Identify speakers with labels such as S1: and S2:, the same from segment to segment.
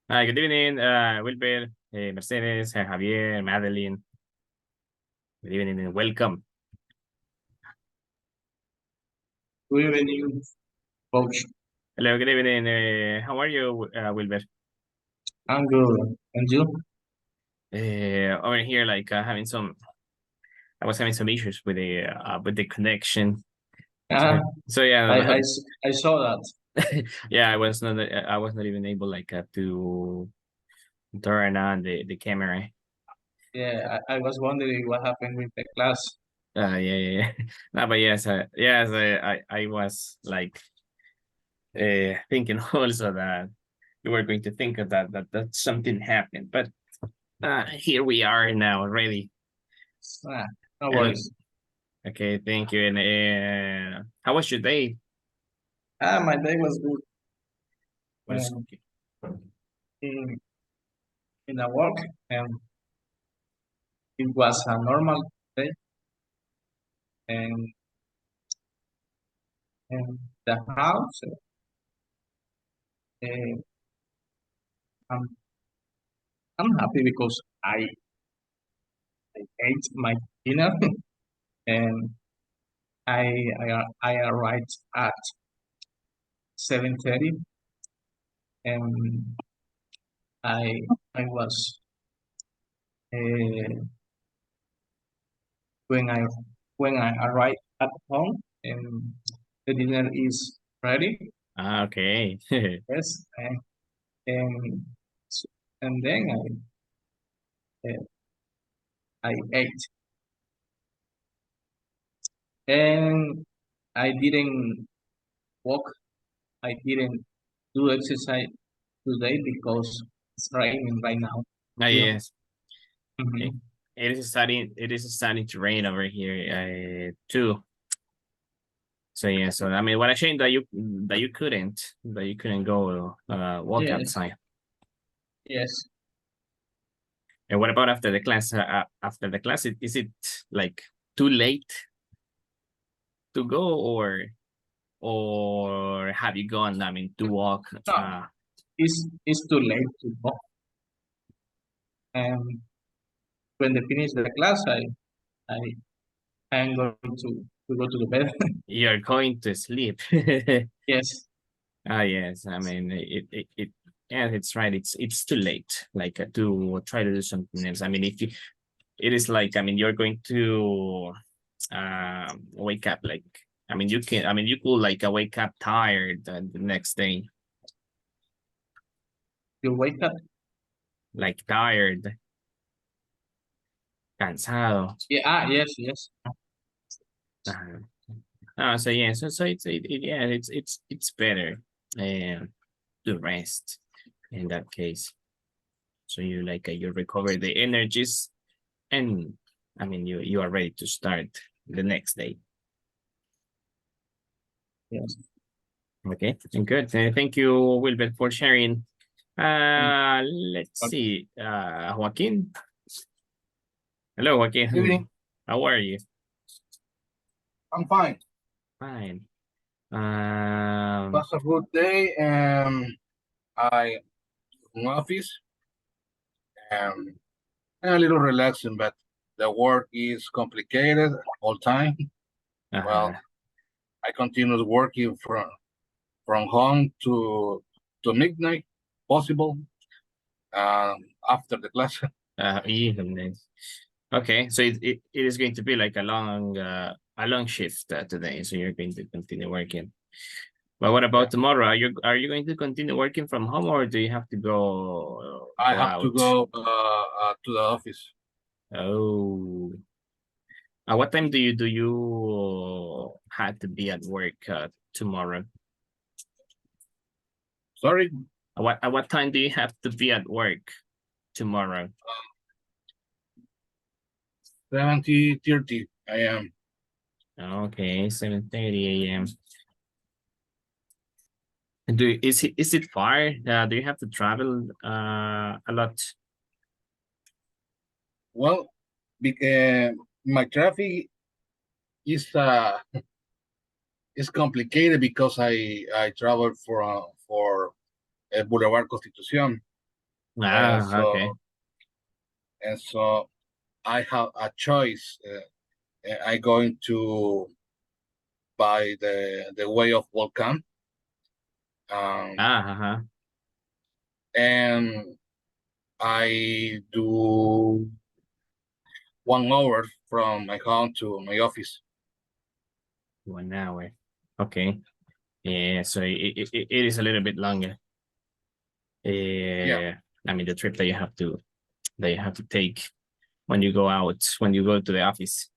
S1: Hi, good evening, Wilber, Mercedes, Javier, Madeline. Good evening and welcome.
S2: Good evening, coach.
S1: Hello, good evening. How are you, Wilber?
S2: I'm good. And you?
S1: Over here, like having some, I was having some issues with the connection.
S2: Ah,
S1: So yeah,
S2: I saw that.
S1: yeah, I was not even able like to turn on the camera.
S2: Yeah, I was wondering what happened with the class.
S1: Yeah. No, but yes, I was like thinking also that you were going to think of that something happened, but here we are now, ready.
S2: Ah, no
S1: And
S2: worries.
S1: okay, thank you. And how was your day?
S2: My day was good.
S1: Was
S2: Um, in in a work, and it was a normal day. And in the house, uh, I'm I'm happy because I ate my dinner and I arrived at 7:30, and I I was uh, when I when I arrive at home and the dinner is ready.
S1: okay.
S2: Yes, and and then I ate, and I didn't walk. I didn't do exercise today because it's raining right now. Yeah.
S1: Yes, it,
S2: Mhm.
S1: it is starting. It is starting to rain over here too. So yeah, so I mean, what a shame that you couldn't go walk
S2: Yes,
S1: outside.
S2: yes.
S1: And what about after the class? After the class, is it like too late to go, or have you gone? I mean, to walk.
S2: No, it's too late to go. And when they finish the class, I I'm going to go to the bed.
S1: You're going to sleep.
S2: Yes,
S1: Ah, yes. I mean, yeah, it's right. It's too late, like to try to do something else. I mean, if you, it is like, I mean, you're going to wake up like, I mean, you can, I mean, you could like wake up tired the next day,
S2: you wake up.
S1: like tired, cansado.
S2: Yeah, yes, yes.
S1: Uh, so yeah, so yeah, it's better to rest in that case. So you like you recover the energies, and I mean you are ready to start the next day.
S2: Yes.
S1: Okay, good. Thank you, Wilbert, for sharing.
S2: Mm.
S1: Let's see. Joaquin. Hello,
S3: Good evening.
S1: Joaquin. How are you?
S3: I'm fine.
S1: Fine.
S3: Was a good day. I in office um, and a little relaxing, but the work is complicated all time. Well,
S1: uh,
S3: I continue working from home to midnight, possible. After the class.
S1: evening. Okay, so it is going to be like a long shift today. So you're going to continue working. But what
S3: Yeah,
S1: about tomorrow? Are you going to continue working from home, or do you have to
S3: I
S1: go
S3: have to
S1: out?
S3: go to the office.
S1: Oh, what time do you have to be at work tomorrow?
S3: Sorry,
S1: At what time do you have to be at work tomorrow?
S3: 7:30 a.m.
S1: Okay, 7:30 a.m. Is it far? Do you have to travel a lot?
S3: Well, my traffic is complicated because I travel for Boulevard Constitución, and
S1: Ah, okay.
S3: so I have a choice. I going to by the way of Volcan,
S1: Uh-huh.
S3: and I do 1 hour from my home to my office.
S1: 1 hour. Okay. Yeah, so it is a little bit longer.
S3: Yeah.
S1: I mean the trip that you have to take when you go out, when you go to the office.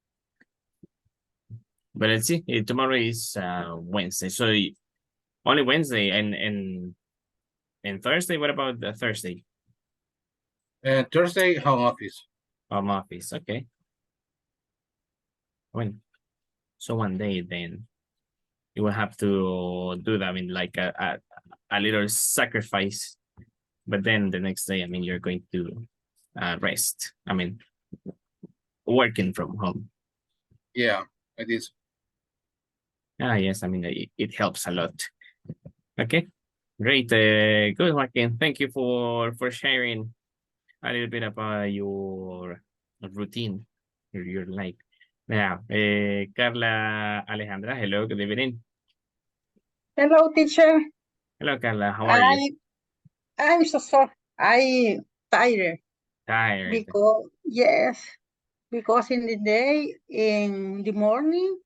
S1: But let's see. Tomorrow is Wednesday, so only Wednesday and Thursday. What about the Thursday?
S3: Thursday home office.
S1: Home office. Okay. When so one day then you will have to do that. I mean, like a little sacrifice. But then the next day, I mean, you're going to rest. I mean, working from home.
S3: Yeah, it is.
S1: Ah, yes. I mean, it helps a lot. Okay, great. Good, Joaquin. Thank you for sharing a little bit about your routine, your life. Now, Carla Alejandra, hello, good evening.
S4: Hello, teacher.
S1: Hello, Carla. How are you?
S4: I'm so sorry. I tired
S1: Tired.
S4: because in the day, in the morning,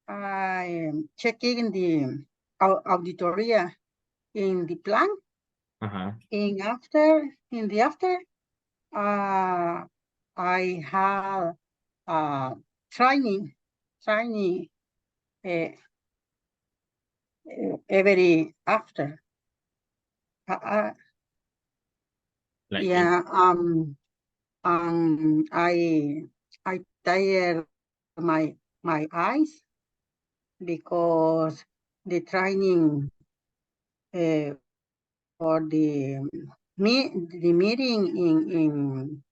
S4: I checking the auditoria in the plan.
S1: Uh-huh.
S4: In the after, I have training uh, every after.
S1: Like
S4: Yeah. I tired my eyes because the training for the meeting in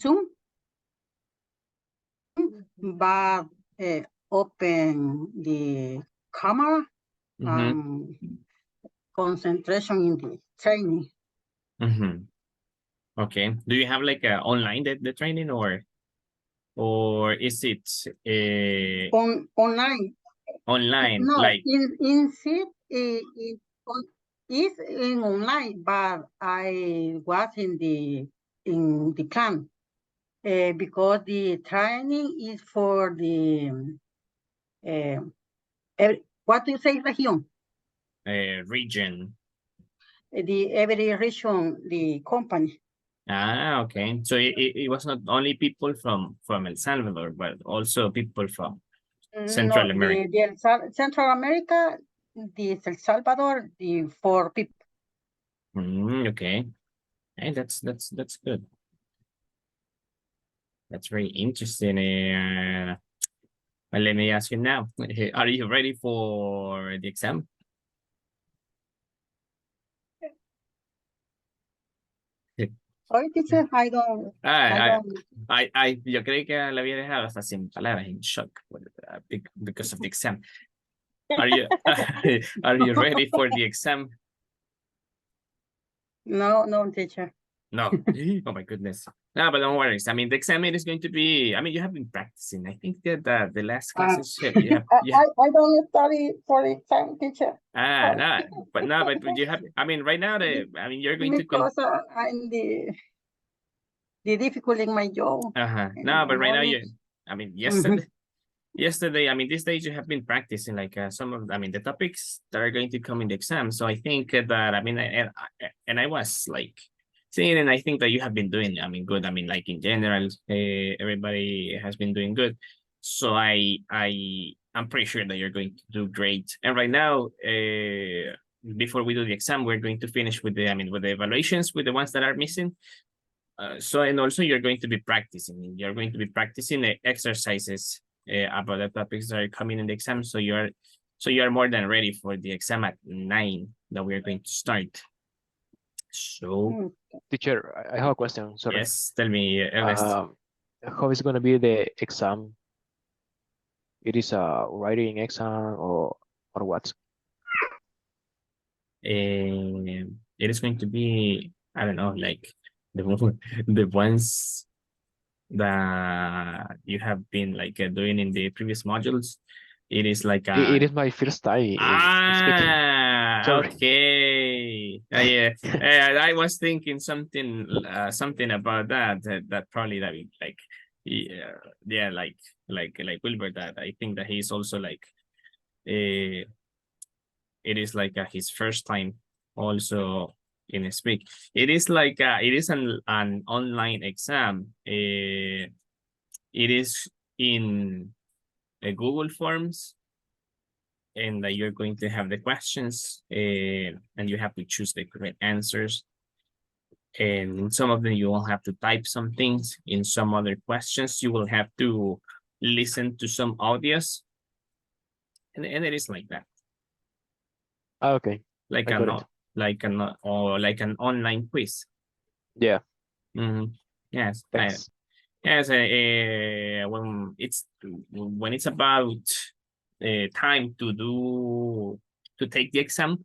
S4: Zoom, but open the camera, concentration in the training.
S1: Okay. Do you have like online the training or is it
S4: Online?
S1: online?
S4: No,
S1: Like
S4: in sit is in online, but I was in the plan because the training is for the what do you say, region?
S1: region.
S4: The every region, the company.
S1: Ah, okay. So it was not only people from El Salvador, but also people from Central
S4: No,
S1: America.
S4: Central America, the El Salvador, the 4 people.
S1: Okay. Hey, that's good. That's very interesting. Well, let me ask you now. Are you ready for the exam?
S4: Sorry, teacher, I don't.
S1: Yo creí que la había dejado hasta sin palabras, in shock because of the exam. Are you are you ready for the exam?
S4: No, teacher.
S1: No. Oh my goodness. No, but don't worry. I mean, the exam is going to be. I mean, you have been practicing. I think that the last classes you have.
S4: I don't study for the exam, teacher.
S1: No, but you have. I mean, right now, you're going
S4: because I'm the difficult in my job.
S1: No, but right now I mean, yesterday, I mean, these days you have been practicing like some of, I mean, the topics that are going to come in the exam. So I think that, I mean, and I was like seeing, and I think that you have been doing, I mean, good. I mean, like in general, everybody has been doing good. So I'm pretty sure that you're going to do great. And right now, before we do the exam, we're going to finish with the, with the evaluations, with the ones that are missing. So, and also you're going to be practicing. You're going to be practicing the exercises about the topics that are coming in the exam. So you're more than ready for the exam at 9 that we are going to start. So,
S5: Teacher, I have a question. Sorry.
S1: yes, tell me, Ernest.
S5: How is going to be the exam? It is a writing exam or what?
S1: It is going to be, I don't know, like the ones that you have been like doing in the previous modules. It is like
S5: It is my first time in speaking. Sorry.
S1: Okay. Yeah. I was thinking something about that probably that like yeah like Wilbur, that I think that he's also like it is like his first time also in speak. It is like it is an online exam. It is in Google Forms, and that you're going to have the questions, and you have to choose the correct answers. And in some of them, you will have to type some things. In some other questions, you will have to listen to some audios. And it is like that.
S5: Okay.
S1: Like
S5: I got it.
S1: an online quiz.
S5: Yeah.
S1: Yes.
S5: Thanks.
S1: Yes. When it's about time to take the exam,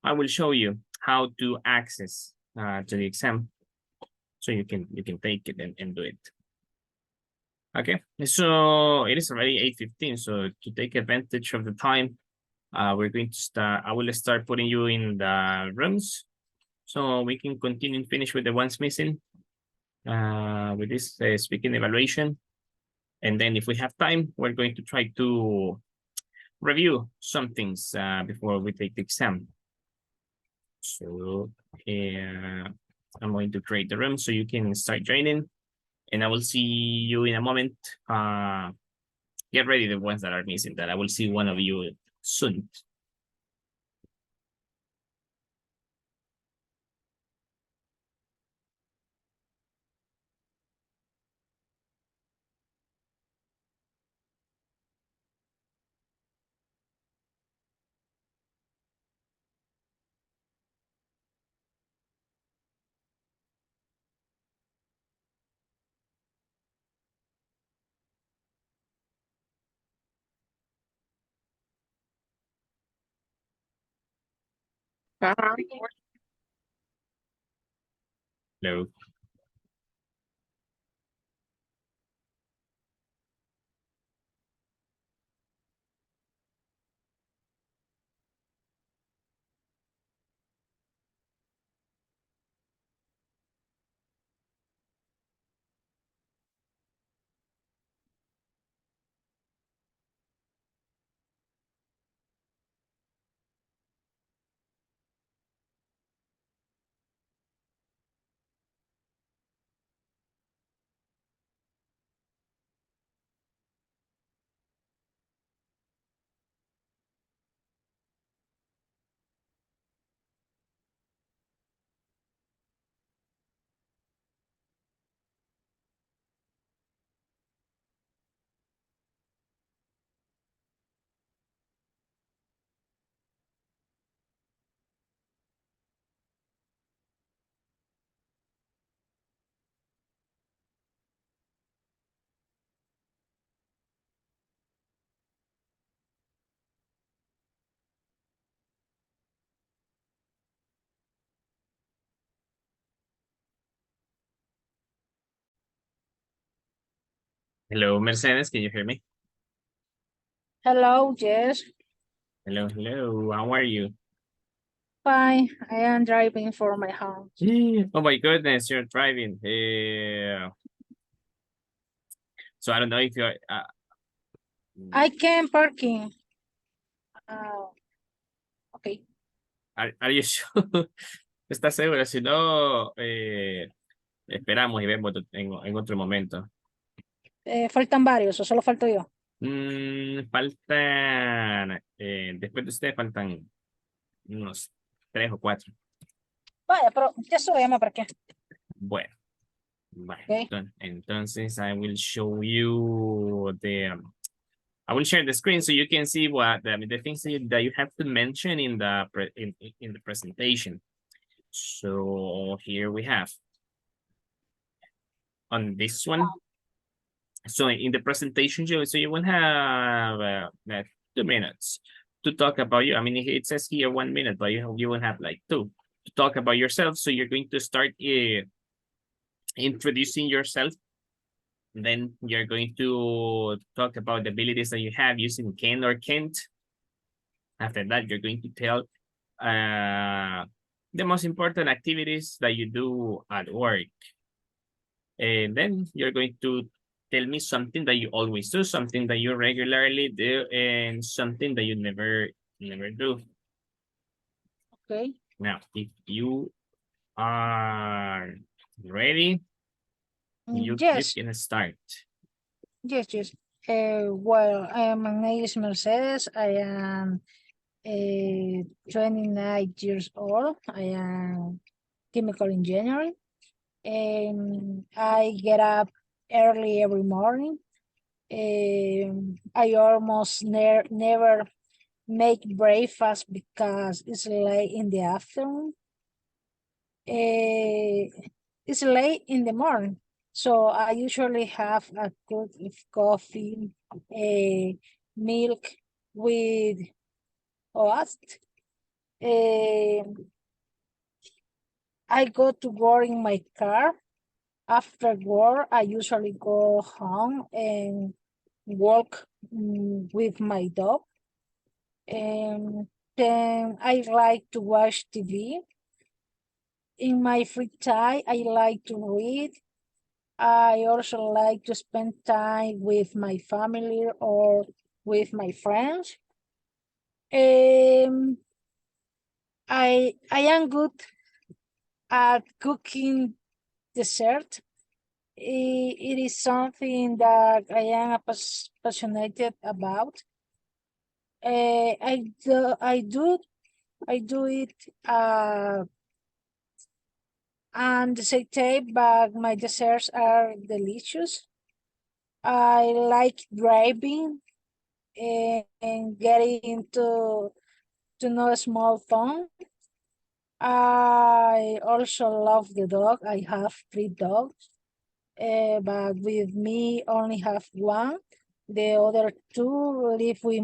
S1: I will show you how to access to the exam, so you can take it and do it. Okay, so it is already 8:15. So to take advantage of the time, we're going to start. I will start putting you in the rooms, so we can continue and finish with the ones missing. With this speaking evaluation, and then if we have time, we're going to try to review some things before we take the exam. So I'm going to create the room so you can start joining, and I will see you in a moment. Get ready, the ones that are missing, that I will see one of you soon. Hello. Hello, Mercedes, can you hear me?
S6: Hello, yes,
S1: Hello, hello, how are you?
S6: fine. I am driving for my home.
S1: Oh my goodness, you're driving. So I don't know if you're...
S6: I can parking. Okay.
S1: Are you sure? ¿Estás seguro? Si no, esperamos y vemos en otro momento.
S6: Faltan varios, o solo falto yo.
S1: Faltan, después de usted faltan unos 3 o 4.
S6: Vaya, pero ya se llama para qué.
S1: Bueno. Vale.
S6: Okay.
S1: Entonces, I will show you I will share the screen so you can see what the things that you have to mention in the in the presentation. So here we have on this one. So in the presentation, so you will have 2 minutes to talk about you. I mean, it says here 1 minute, but you will have like 2 to talk about yourself. So you're going to start introducing yourself. Then you're going to talk about the abilities that you have using can or can't. After that, you're going to tell the most important activities that you do at work. And then you're going to tell me something that you always do, something that you regularly do, and something that you never do.
S6: Okay.
S1: Now, if you are ready, you
S6: Yes.
S1: can start.
S6: Yes. Well, my name is Mercedes. I am 29 years old. I am chemical engineering. And I get up early every morning. I almost never make breakfast because it's late in the afternoon. It's late in the morning, so I usually have a cup of coffee, milk with oats. I go to work in my car. After work, I usually go home and walk with my dog. And then I like to watch TV. In my free time, I like to read. I also like to spend time with my family or with my friends. I am good at cooking dessert. It is something that I am passionate about. I do it and the same but my desserts are delicious. I like driving and getting to know a small town. I also love the dog. I have 3 dogs, but with me only have 1. The other 2 live with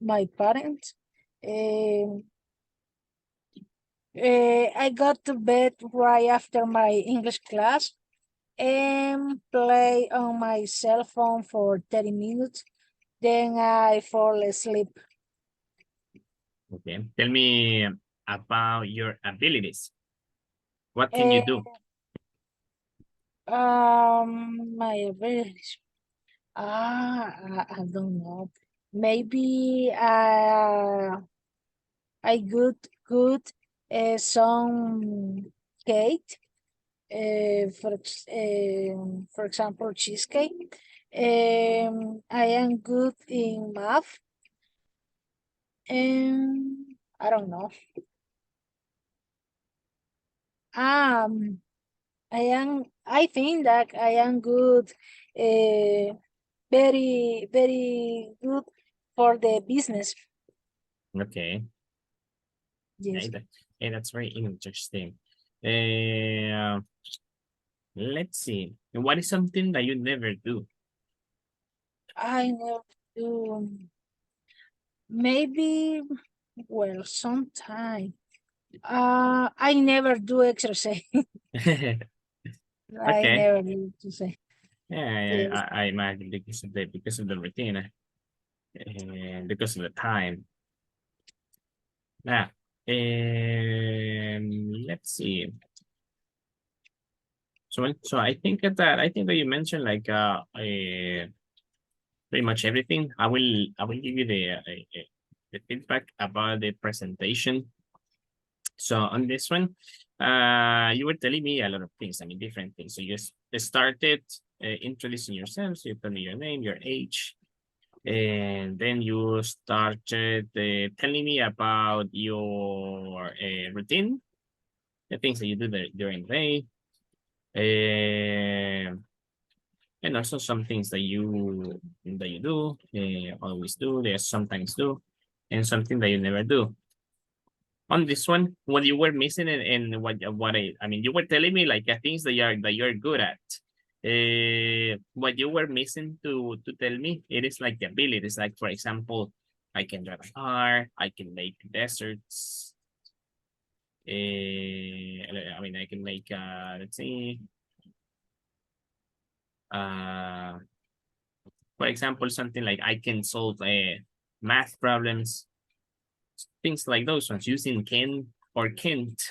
S6: my parents. I got to bed right after my English class and play on my cell phone for 30 minutes. Then I fall asleep.
S1: Okay. Tell me about your abilities. What can you do?
S6: My abilities. I don't know. Maybe I could some cake. For example, cheesecake. I am good in math. I don't know. I think that I am good, very good for the business.
S1: Okay.
S6: Yes.
S1: That's very interesting. Let's see. What is something that you never do?
S6: I never do. Maybe, well, sometime. I never do exercise. I
S1: Okay.
S6: never do exercise.
S1: Yeah,
S6: Yes.
S1: I imagine because of the routine and because of the time. Now, let's see. So I think that you mentioned like pretty much everything. I will give you the feedback about the presentation. So on this one, you were telling me a lot of things. I mean, different things. So you started introducing yourself. So you told me your name, your age, And then you started telling me about your routine, the things that you do during the day, and also some things that you do, always do, they sometimes do, and something that you never do. On this one, what you were missing and what I mean, you were telling me like things that you're good at. What you were missing to tell me, it is like the abilities. Like for example, I can drive a car, I can make desserts. I mean, I can make let's see, for example, something like I can solve math problems, things like those ones using can or can't.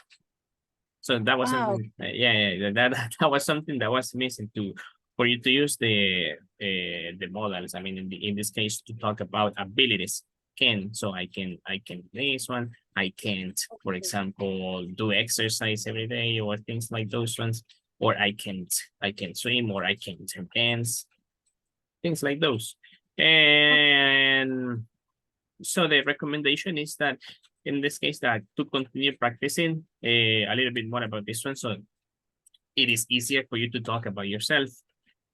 S1: So that was
S6: Wow.
S1: something, that was something that was missing to for you to use the models. I mean, in this case, to talk about abilities. Can, so I can this one. I can't, for example, do exercise every day or things like those ones. Or I can swim, or I can dance, things like those. And so the recommendation is that in this case that to continue practicing a little bit more about this one, so it is easier for you to talk about yourself.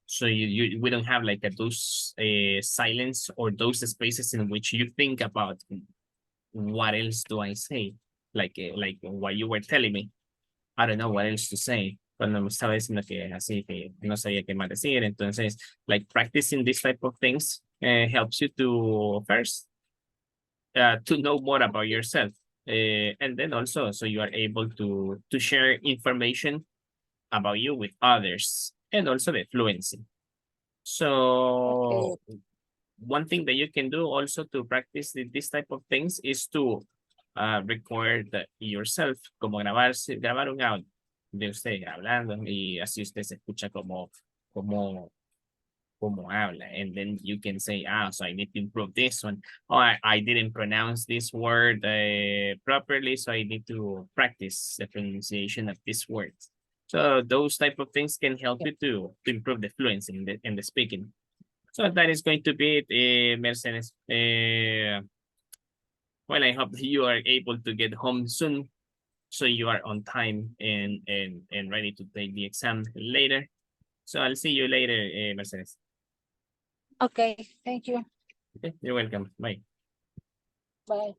S1: So we don't have like those silence or those spaces in which you think about what else do I say, like what you were telling me. I don't know what else to say. Cuando me estaba diciendo que así que no sabía qué más decir. Entonces, like practicing this type of things helps you to first to know more about yourself, and then also so you are able to share information about you with others, and also the fluency. So one thing that you can do also to practice this type of things is to record yourself, como grabar un audio de usted hablando y así usted se escucha como habla, and then you can say, so I need to improve this one. Oh, I didn't pronounce this word properly, so I need to practice the pronunciation of this word. So those type of things can help you to improve the fluency in the speaking. So that is going to be it, Mercedes. Well, I hope you are able to get home soon, so you are on time and ready to take the exam later. So I'll see you later, Mercedes.
S6: Okay, thank you.
S1: Okay, you're welcome. Bye.
S6: Bye.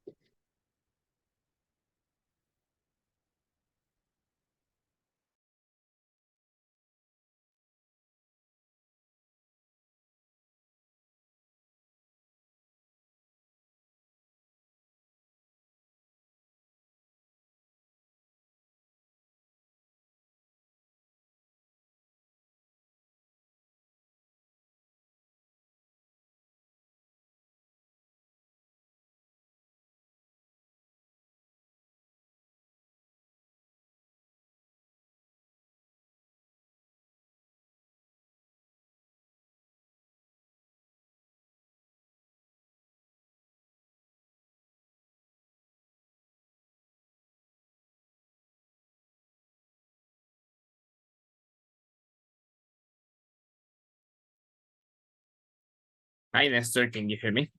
S1: Hi, Nestor, can you hear me?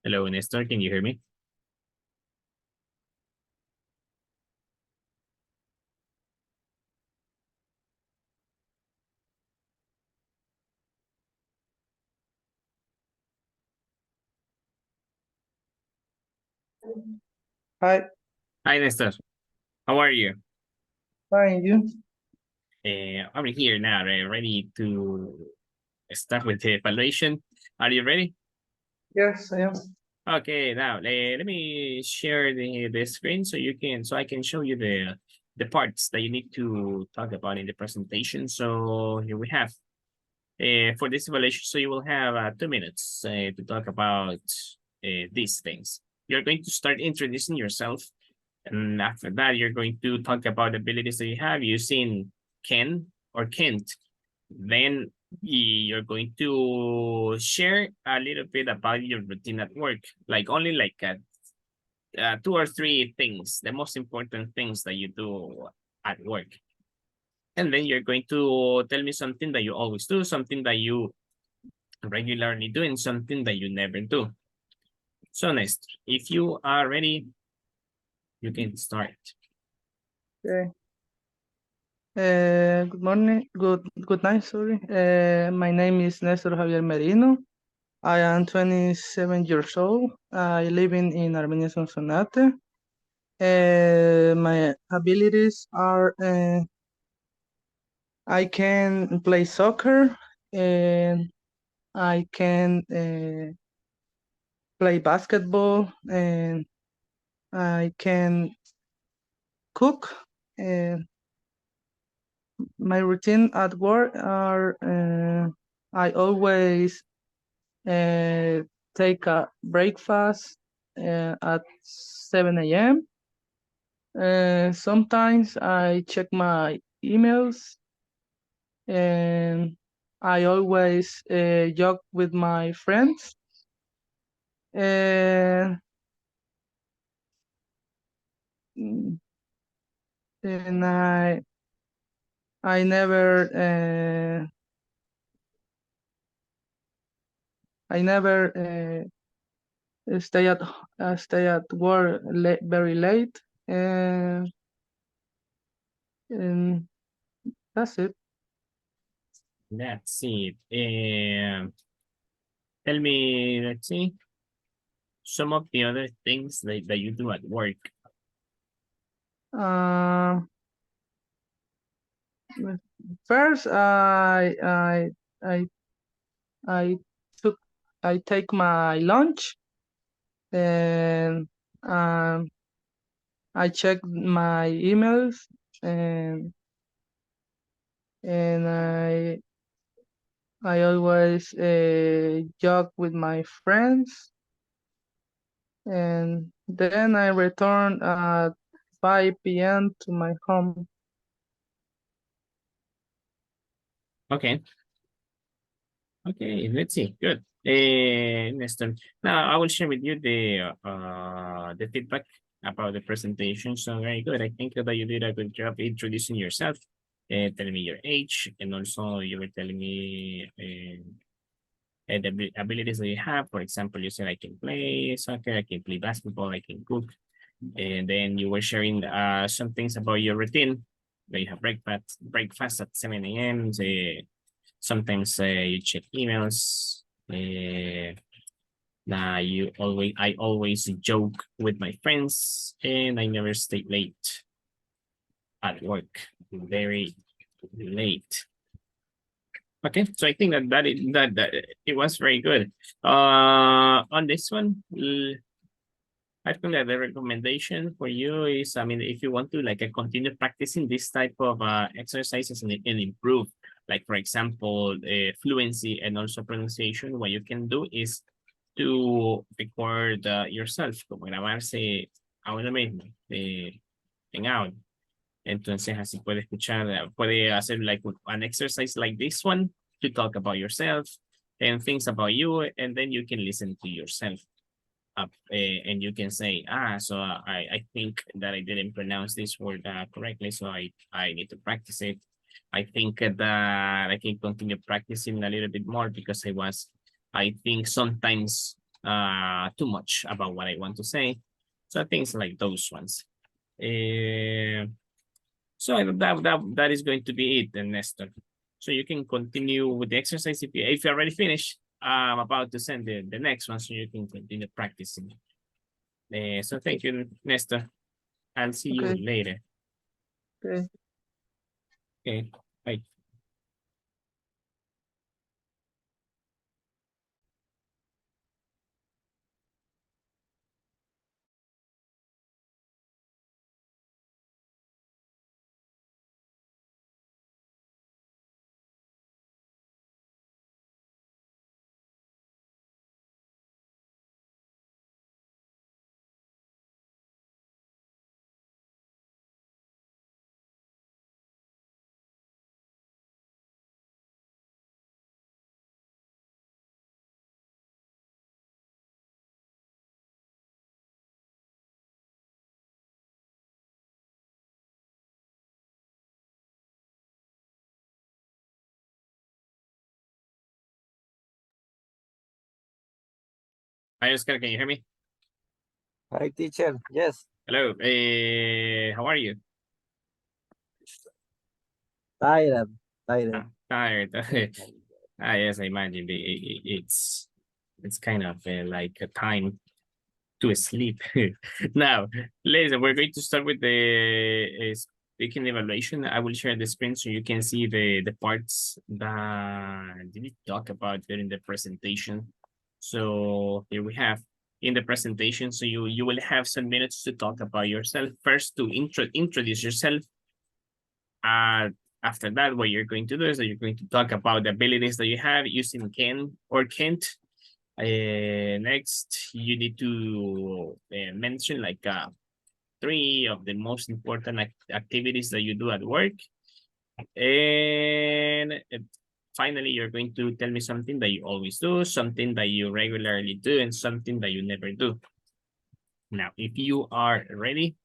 S1: Hello, Nestor, can you hear me?
S2: Hi,
S1: Hi, Nestor. How are you?
S2: fine, you?
S1: I'm here now, ready to start with the evaluation. Are you ready?
S2: Yes, I am.
S1: Okay, now let me share the screen so I can show you the parts that you need to talk about in the presentation. So here we have for this evaluation. So you will have 2 minutes to talk about these things. You're going to start introducing yourself, and after that, you're going to talk about abilities that you have using can or can't. Then you're going to share a little bit about your routine at work, like only like two or three things, the most important things that you do at work. And then you're going to tell me something that you always do, something that you regularly do, and something that you never do. So next, if you are ready, you can start.
S7: Okay. Good morning, good night, sorry. My name is Nestor Javier Merino. I am 27 years old. I live in Armenia, Sonsonate. My abilities are I can play soccer and I can play basketball and I can cook. And my routine at work are I always take a breakfast at 7 a.m. Sometimes I check my emails and I always jog with my friends. And mm, and I never stay at work very late, and that's it.
S1: That's it. Tell me, let's see, some of the other things that you do at work.
S7: First, I I took I take my lunch and I check my emails and and I always jog with my friends and then I return at 5 p.m. to my home.
S1: Okay. Okay, let's see. Good. Nestor. Now I will share with you the feedback about the presentation. So very good. I think that you did a good job introducing yourself, telling me your age, and also you were telling me the abilities that you have. For example, you said I can play soccer, I can play basketball, I can cook. And then you were sharing some things about your routine. That you have breakfast at 7 a.m. Sometimes you check emails. I always joke with my friends, and I never stay late at work. Very late. Okay, so I think that it was very good. On this one, I think that the recommendation for you is, I mean, if you want to like continue practicing this type of exercises and improve, like for example, fluency and also pronunciation, what you can do is to record yourself, como grabarse ahora mismo, en audio. Entonces así puede escuchar, puede hacer like an exercise like this one to talk about yourself and things about you, and then you can listen to yourself. And you can say, so I think that I didn't pronounce this word correctly, so I need to practice it. I think that I can continue practicing a little bit more because I think sometimes too much about what I want to say. So things like those ones. So that is going to be it, then, Nestor. So you can continue with the exercise if you already finished. I'm about to send the next one so you can continue practicing. So thank you, Nestor. I'll see you later.
S7: Okay.
S1: Okay, bye. Hi, Oscar, can you hear me?
S8: Hi, teacher. Yes.
S1: Hello. How are you?
S8: Tired. Tired.
S1: Tired. Yes, I imagine it's kind of like a time to sleep. Now, listen, we're going to start with the speaking evaluation. I will share the screen so you can see the parts that you need to talk about during the presentation. So here we have in the presentation. So you will have some minutes to talk about yourself. First, to introduce yourself. After that, what you're going to do is that you're going to talk about the abilities that you have using can or can't. Next, you need to mention like 3 of the most important activities that you do at work. And finally, you're going to tell me something that you always do, something that you regularly do, and something that you never do. Now, if you are ready,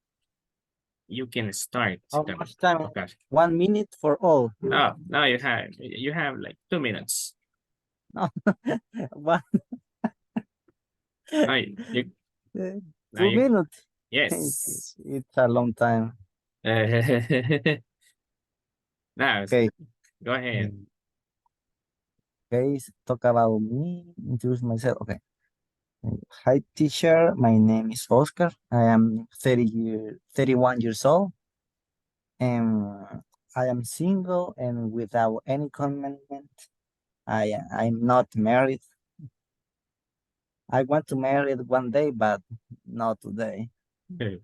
S1: you can start.
S8: How much time?
S1: Okay.
S8: 1 minute for all.
S1: No, no, you have like 2 minutes.
S8: No. One.
S1: No, you,
S8: 2 minutes.
S1: Yes.
S8: It's a long time.
S1: Now,
S8: Okay.
S1: go ahead.
S8: Okay, talk about me, introduce myself. Okay. Hi, teacher. My name is Oscar. I am 31 years old. And I am single and without any commitment. I'm not married. I want to marry one day, but not today.
S1: Okay.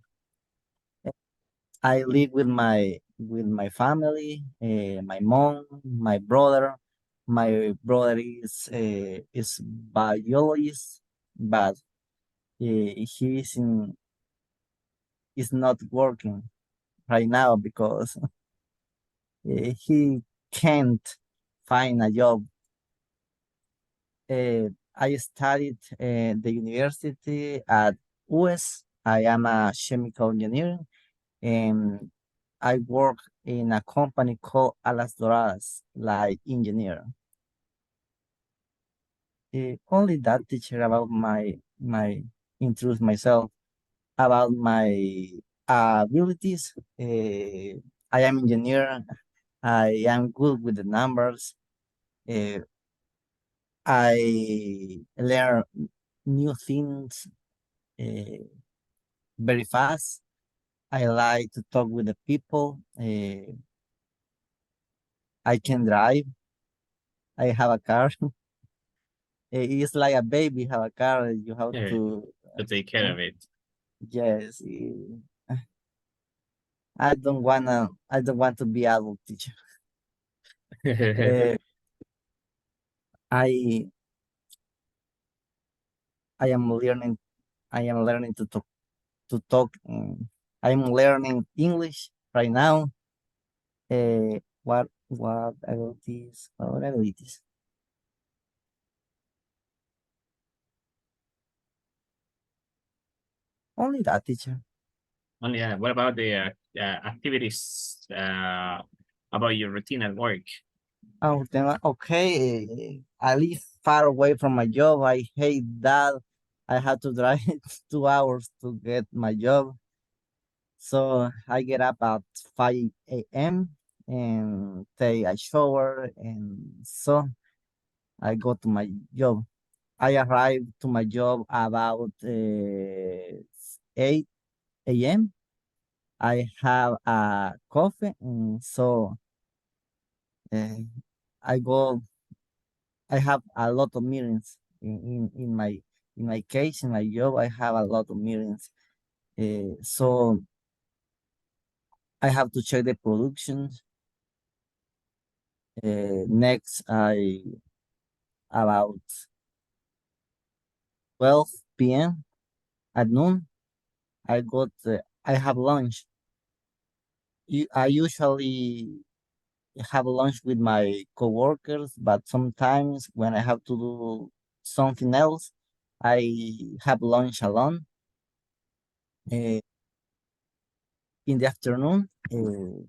S8: I live with my family, my mom, my brother. My brother is biologist, but he is not working right now because he can't find a job. I studied the university at US. I am a chemical engineer and I work in a company called Alas Doradas, like engineer. Only that, teacher, about my introduce myself, about my abilities. I am engineer. I am good with the numbers. I learn new things very fast. I like to talk with the people. I can drive. I have a car. It's like a baby have a car. You have
S1: Yeah, to take care of it.
S8: Yes. I don't want to be adult teacher. Uh, I I am learning to talk. I'm learning English right now. What abilities? What abilities? Only that, teacher.
S1: Only what about the activities about your routine at work?
S8: Oh, then, okay. I live far away from my job. I hate that. I had to drive 2 hours to get my job. So I get up at 5 a.m. and take a shower, and so I go to my job. I arrive to my job about 8 a.m. I have a coffee, and so uh, I go. I have a lot of meetings in my case in my job. I have a lot of meetings, so I have to check the production. Next, I about 12 p.m. at noon. I have lunch. I usually have lunch with my coworkers, but sometimes when I have to do something else, I have lunch alone. Uh, in the afternoon, uh,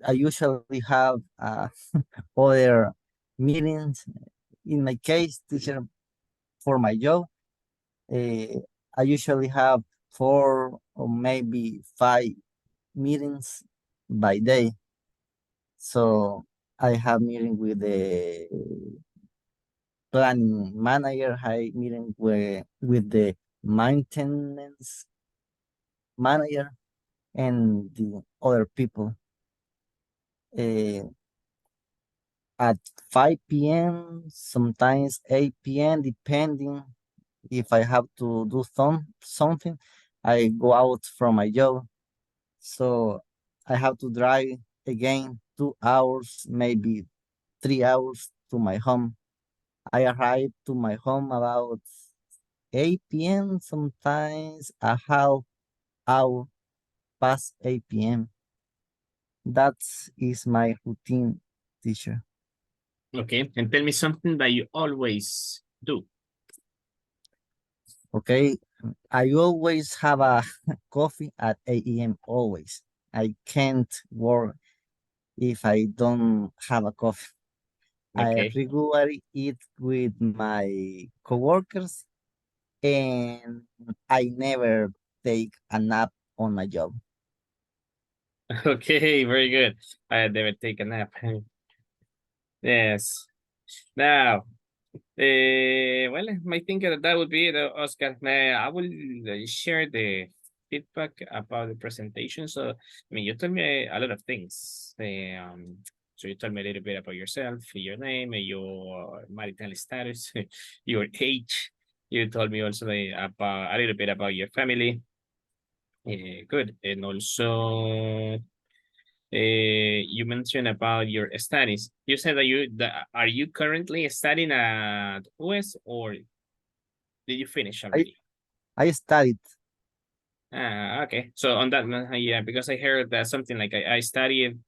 S8: I usually have other meetings. in my case, teacher, for my job, I usually have 4 or maybe 5 meetings by day. So I have meeting with the planning manager, I meeting with the maintenance manager and the other people. At 5 p.m., sometimes 8 p.m., depending if I have to do something, I go out from my job. So I have to drive again 2 hours, maybe 3 hours to my home. I arrive to my home about 8 p.m., sometimes a half hour past 8 p.m. That is my routine, teacher.
S1: Okay, and tell me something that you always do.
S8: Okay, I always have a coffee at 8 a.m. always. I can't work if I don't have a coffee. I
S1: Okay.
S8: regularly eat with my coworkers and I never take a nap on my job.
S1: Okay, very good. I never take a nap. Yes. Now, well, I think that would be it, Oscar. I will share the feedback about the presentation. So, I mean, you told me a lot of things. So you told me a little bit about yourself, your name, your marital status, your age. You told me also about a little bit about your family. Good. And also, you mentioned about your studies. You said that are you currently studying at US or did you finish
S8: I,
S1: already?
S8: I studied.
S1: Okay. So on that, yeah, because I heard that something like I studied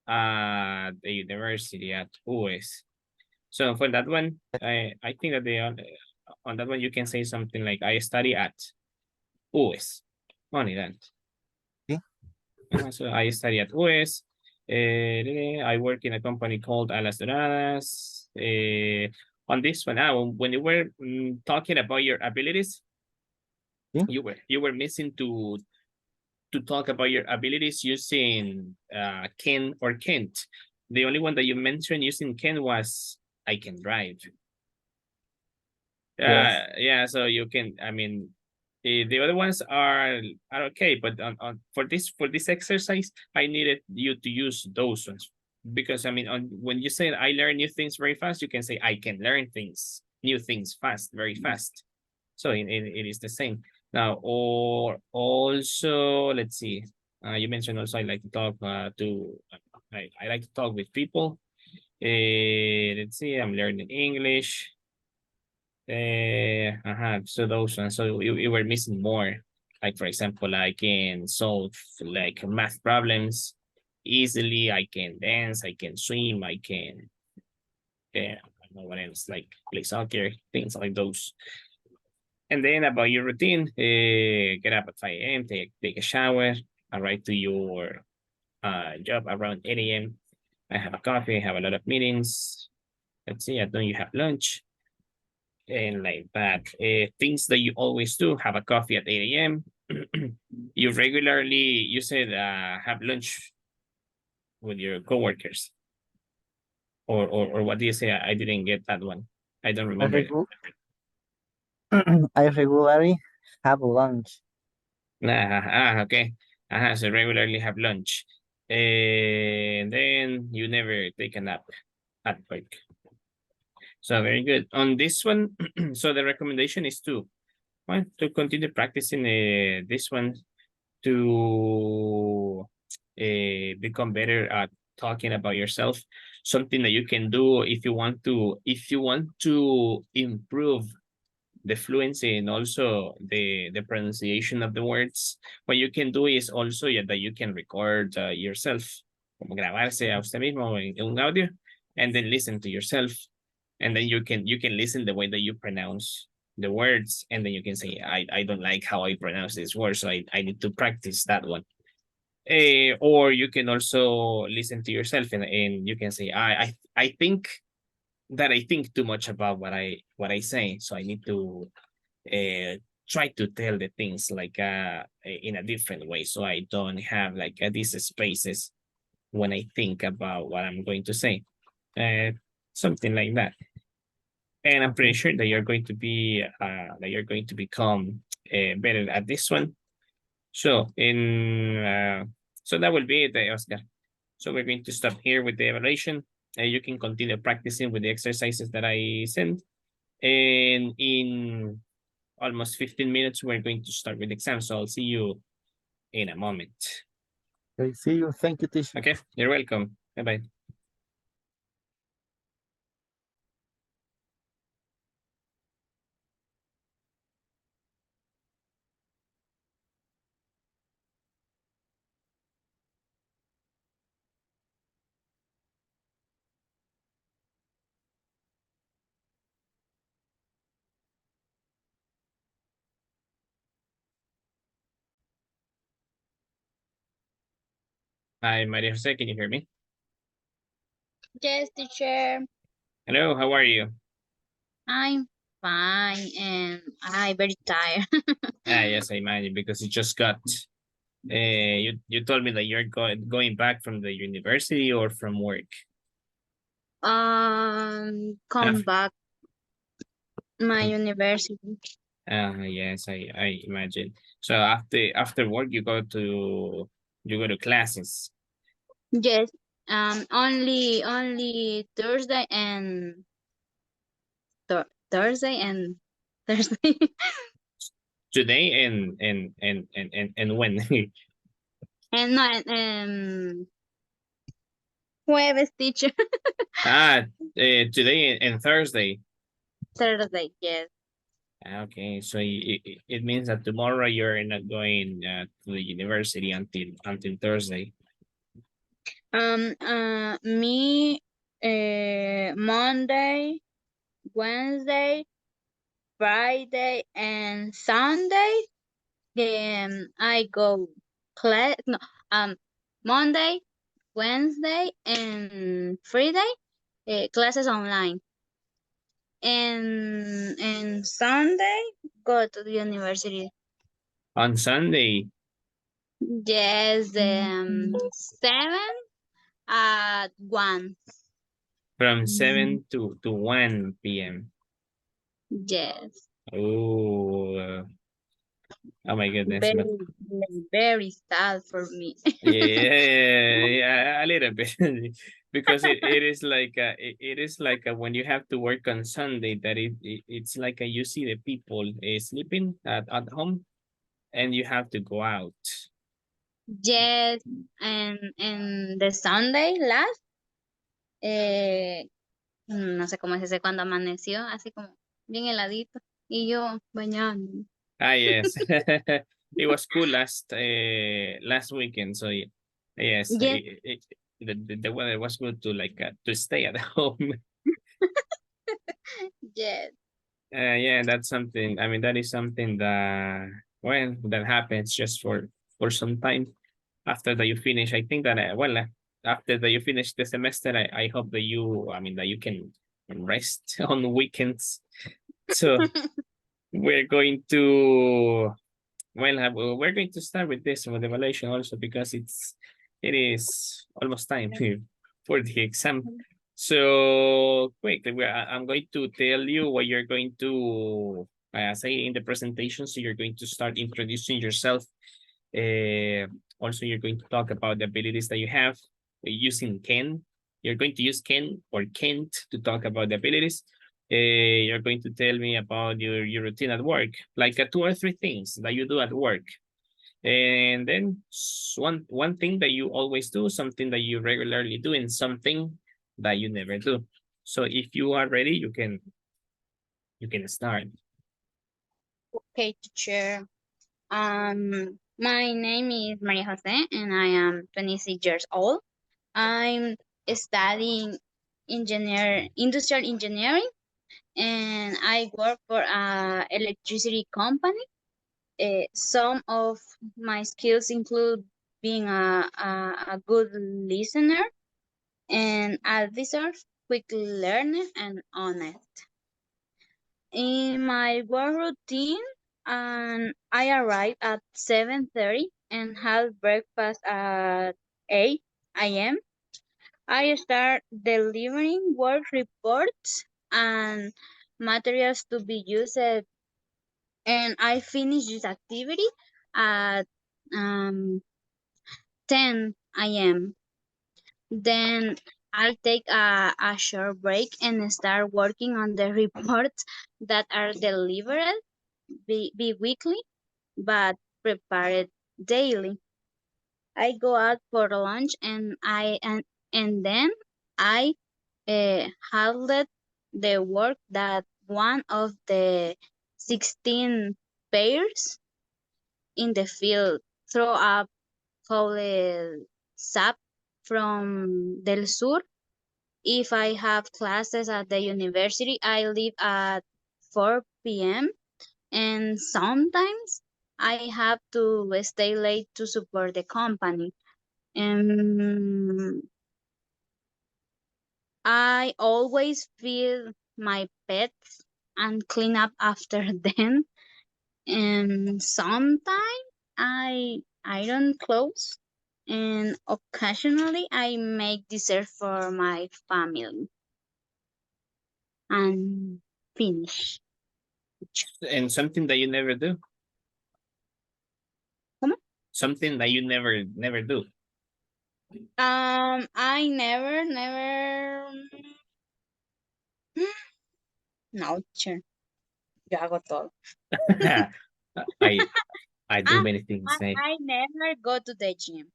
S1: at the university at US. So for that one, I think that on that one you can say something like I study at US. Only that.
S8: Okay.
S1: So I study at US. I work in a company called Alas Doradas. On this one, when you were talking about your abilities,
S8: Okay.
S1: you were missing to talk about your abilities using can or can't. The only one that you mentioned using can was I can drive.
S8: Yes.
S1: Yeah, so you can, I mean, the other ones are okay, but for this exercise, I needed you to use those ones because I mean, when you say I learn new things very fast, you can say I can learn new things fast, very fast. So it is the same now. Or also, let's see. You mentioned also I like to talk I like to talk with people. Let's see. I'm learning English. So those ones. So you were missing more. Like for example, I can solve like math problems easily. I can dance. I can swim. I can. Yeah, I don't know what else. Like play soccer, things like those. And then about your routine, get up at 5 a.m., take a shower, arrive to your job around 8 a.m. I have a coffee, I have a lot of meetings. Let's see, I know you have lunch and like that. Things that you always do, have a coffee at 8 a.m. You regularly, you said have lunch with your coworkers. Or what do you say? I didn't get that one. I don't
S8: I,
S1: remember.
S8: I regularly have lunch.
S1: Okay. So regularly have lunch. And then you never take a nap at work. So very good. On this one, so the recommendation is to continue practicing this one to become better at talking about yourself. Something that you can do if you want to improve the fluency and also the pronunciation of the words. What you can do is also that you can record yourself, como grabarse a usted mismo en un audio, and then listen to yourself, and then you can listen the way that you pronounce the words, and then you can say, I don't like how I pronounce this word, so I need to practice that one. Or you can also listen to yourself and you can say, I think that I think too much about what I say. So I need to try to tell the things like in a different way, so I don't have like these spaces when I think about what I'm going to say, uh, something like that. And I'm pretty sure that you're going to be that you're going to become better at this one. So so that will be it, Oscar. So we're going to stop here with the evaluation. You can continue practicing with the exercises that I sent. And in almost 15 minutes, we're going to start with the exam. So I'll see you in a moment.
S8: Okay, see you. Thank you, teacher.
S1: Okay, you're welcome. Bye-bye. Hi, Maria Jose, can you hear me?
S9: Yes, teacher.
S1: Hello, how are you?
S9: I'm fine and I'm very tired.
S1: Yes, I imagine, because you just got, you told me that you're going back from the university or from work.
S9: Come back my university.
S1: Yes, I imagine. So after work, you go to classes.
S9: Yes. Only Thursday and Thursday and Thursday.
S1: Today and when?
S9: And no, jueves, teacher.
S1: Today and Thursday.
S9: Thursday, yes.
S1: Okay, so it means that tomorrow you're not going to the university until Thursday.
S9: Me, Monday, Wednesday, Friday, and Sunday. I go class. No, Monday, Wednesday, and Friday, classes online. And Sunday, go to the university.
S1: On Sunday,
S9: Yes, 7 at 1.
S1: from 7 to 1 p.m.
S9: Yes.
S1: Oh, oh my goodness. But
S9: Very sad for me.
S1: yeah, a little bit. Because it is like it is like when you have to work on Sunday, that it's like you see the people sleeping at home, and you have to go out.
S9: Yes, and the Sunday last, no sé cómo es ese cuando amaneció, así como bien heladito, y yo bañando.
S1: Yes. It was cool last weekend, so yes,
S9: Yes.
S1: the weather was good to to stay at home.
S9: Yes.
S1: Yeah, that's something. I mean, that is something that, well, that happens just for some time after that you finish. I think that after that you finish the semester, I hope that I mean, that you can rest on weekends. So we're going to we're going to start with this with evaluation also, because it is almost time for the exam. So quickly, I'm going to tell you what you're going to say in the presentation. So you're going to start introducing yourself. Also, you're going to talk about the abilities that you have using can. You're going to use can or can't to talk about the abilities. You're going to tell me about your routine at work, like 2 or 3 things that you do at work. And then one thing that you always do, something that you regularly do, and something that you never do. So if you are ready, you can start.
S9: Okay, teacher. My name is Maria Jose, and I am 26 years old. I'm studying industrial engineering, and I work for a electricity company. Some of my skills include being a good listener and advisor quick learner, and honest. In my work routine, I arrive at 7:30 and have breakfast at 8 a.m. I start delivering work reports and materials to be used, and I finish this activity at 10 a.m. Then I take a short break and start working on the reports that are delivered be weekly but prepared daily. I go out for lunch and then I handled the work that one of the 16 pairs in the field throw up called SAP from Del Sur. If I have classes at the university, I leave at 4 p.m. and sometimes I have to stay late to support the company. And I always feed my pets and clean up after them. And sometimes I iron clothes. And occasionally I make dessert for my family and finish.
S1: And something that you never do.
S9: ¿Cómo?
S1: Something that you never do.
S9: I never. No, teacher. Yo hago todo.
S1: I do many things.
S9: I never go to the gym.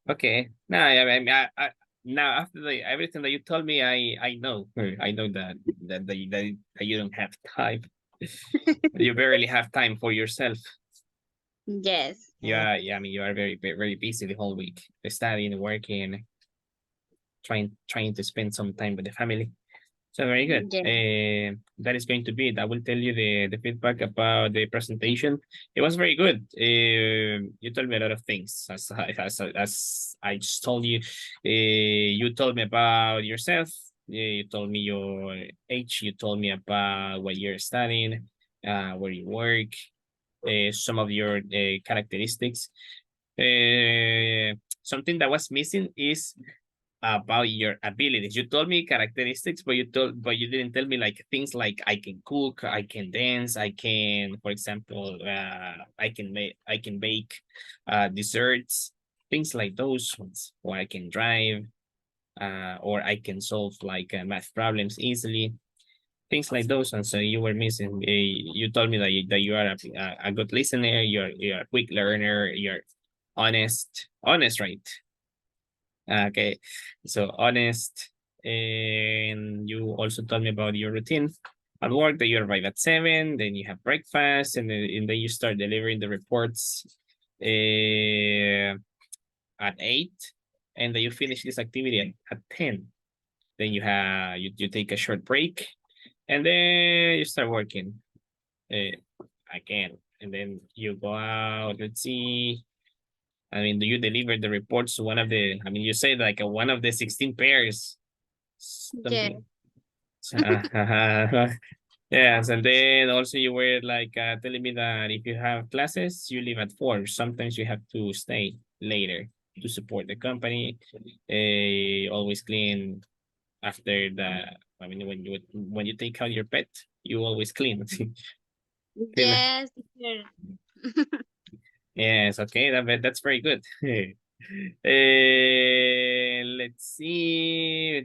S1: Okay. No, I now after everything that you told me, I know. I know that you don't have time. You barely have time for yourself.
S9: Yes.
S1: Yeah, I mean, you are very busy the whole week, studying, working, trying to spend some time with the family. So very good.
S9: Yeah.
S1: That is going to be it. I will tell you the feedback about the presentation. It was very good. You told me a lot of things. As I just told you, you told me about yourself. You told me your age. You told me about what you're studying, where you work, some of your characteristics. Something that was missing is about your abilities. You told me characteristics, but you didn't tell me like things like I can cook, I can dance, I can, for example, I can bake desserts, things like those ones, or I can drive, or I can solve like math problems easily, things like those. And so you were missing. You told me that you are a good listener, you're a quick learner, you're honest, right? Okay, so honest, and you also told me about your routine at work, that you arrive at 7, then you have breakfast, and then you start delivering the reports at 8, and then you finish this activity at 10. Then you take a short break, and then you start working again, and then you go out. Let's see. I mean, do you deliver the reports to one of the, I mean, you say like one of the 16 pairs.
S9: Yeah.
S1: Yes, and then also you were like telling me that if you have classes, you leave at 4. Sometimes you have to stay later to support the company. Always clean after the, I mean, when you take out your pet, you always clean.
S9: Yes, teacher.
S1: Yes, okay, that's very good. Let's see.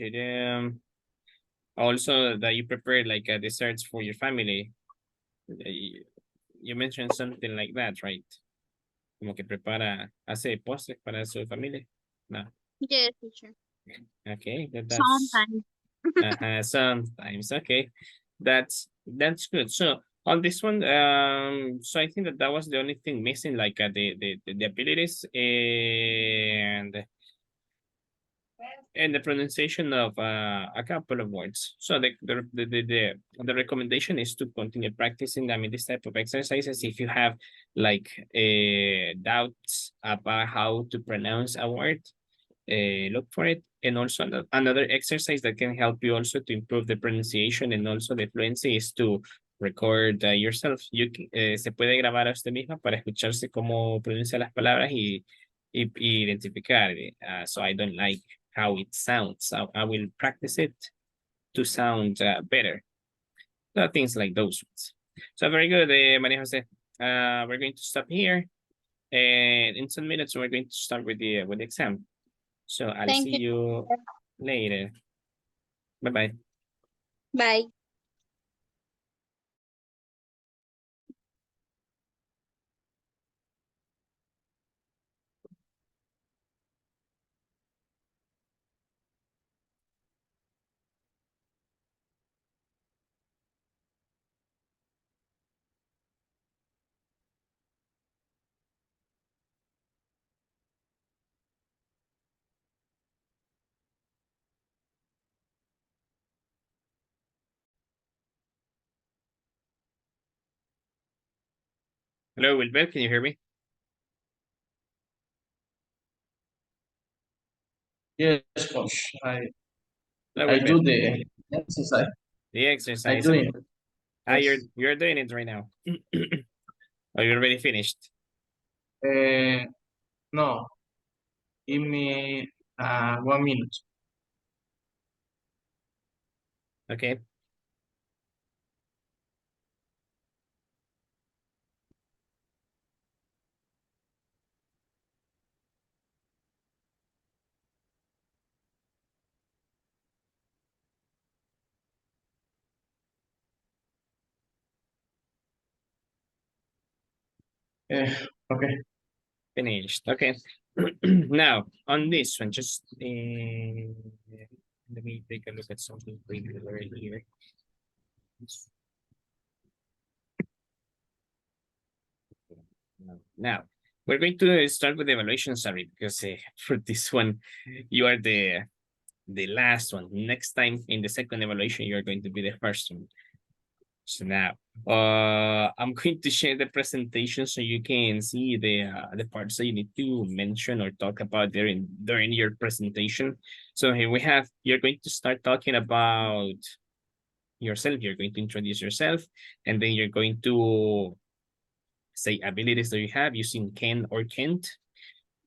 S1: Also, that you prepare like desserts for your family. You mentioned something like that, right? Como que hace postres para su familia. No.
S9: Yes, teacher.
S1: Okay, that's
S9: Sometimes.
S1: sometimes. Okay, that's good. So on this one, so I think that was the only thing missing, like the abilities and the pronunciation of a couple of words. So the recommendation is to continue practicing. I mean, this type of exercises. If you have like doubts about how to pronounce a word, look for it. And also another exercise that can help you also to improve the pronunciation and also the fluency is to record yourself. Se puede grabar a usted misma para escucharse cómo pronuncia las palabras y identificar. So I don't like how it sounds. So I will practice it to sound better. So things like those ones. So very good, Maria Jose. We're going to stop here. And in some minutes, we're going to start with the exam. So I'll
S9: Thank
S1: see you later. Bye-bye.
S9: Bye.
S1: Hello, Wilbert, can you hear me?
S2: Yes, coach.
S1: Hello,
S2: I do
S1: Wilbert.
S2: the exercise.
S1: The
S2: I
S1: exercise.
S2: do it.
S1: You're doing it right now. Are you already finished?
S2: No, give me 1 minute.
S1: Okay.
S2: Okay.
S1: Finished. Okay. Now, on this one, just let me take a look at something regular here. Now, we're going to start with the evaluation summary because for this one, you are the last one. Next time in the second evaluation, you're going to be the first one. So now, I'm going to share the presentation so you can see the parts that you need to mention or talk about during your presentation. So here we have, you're going to start talking about yourself. You're going to introduce yourself, and then you're going to say abilities that you have using can or can't.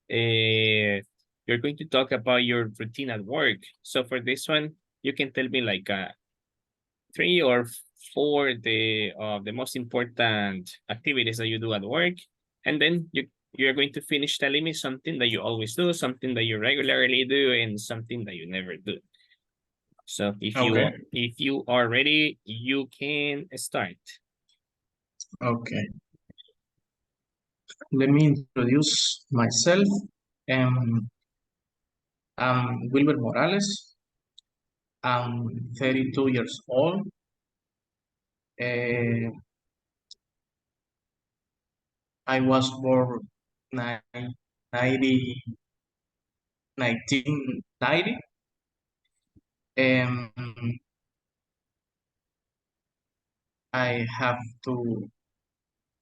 S1: You're going to talk about your routine at work. So for this one, you can tell me like 3 or 4 the most important activities that you do at work, and then you're going to finish telling me something that you always do, something that you regularly do, and something that you never do. So if you are ready, you can start.
S2: Okay. Let me introduce myself. I'm Wilber Morales. I'm 32 years old. I was born 1990. I have 2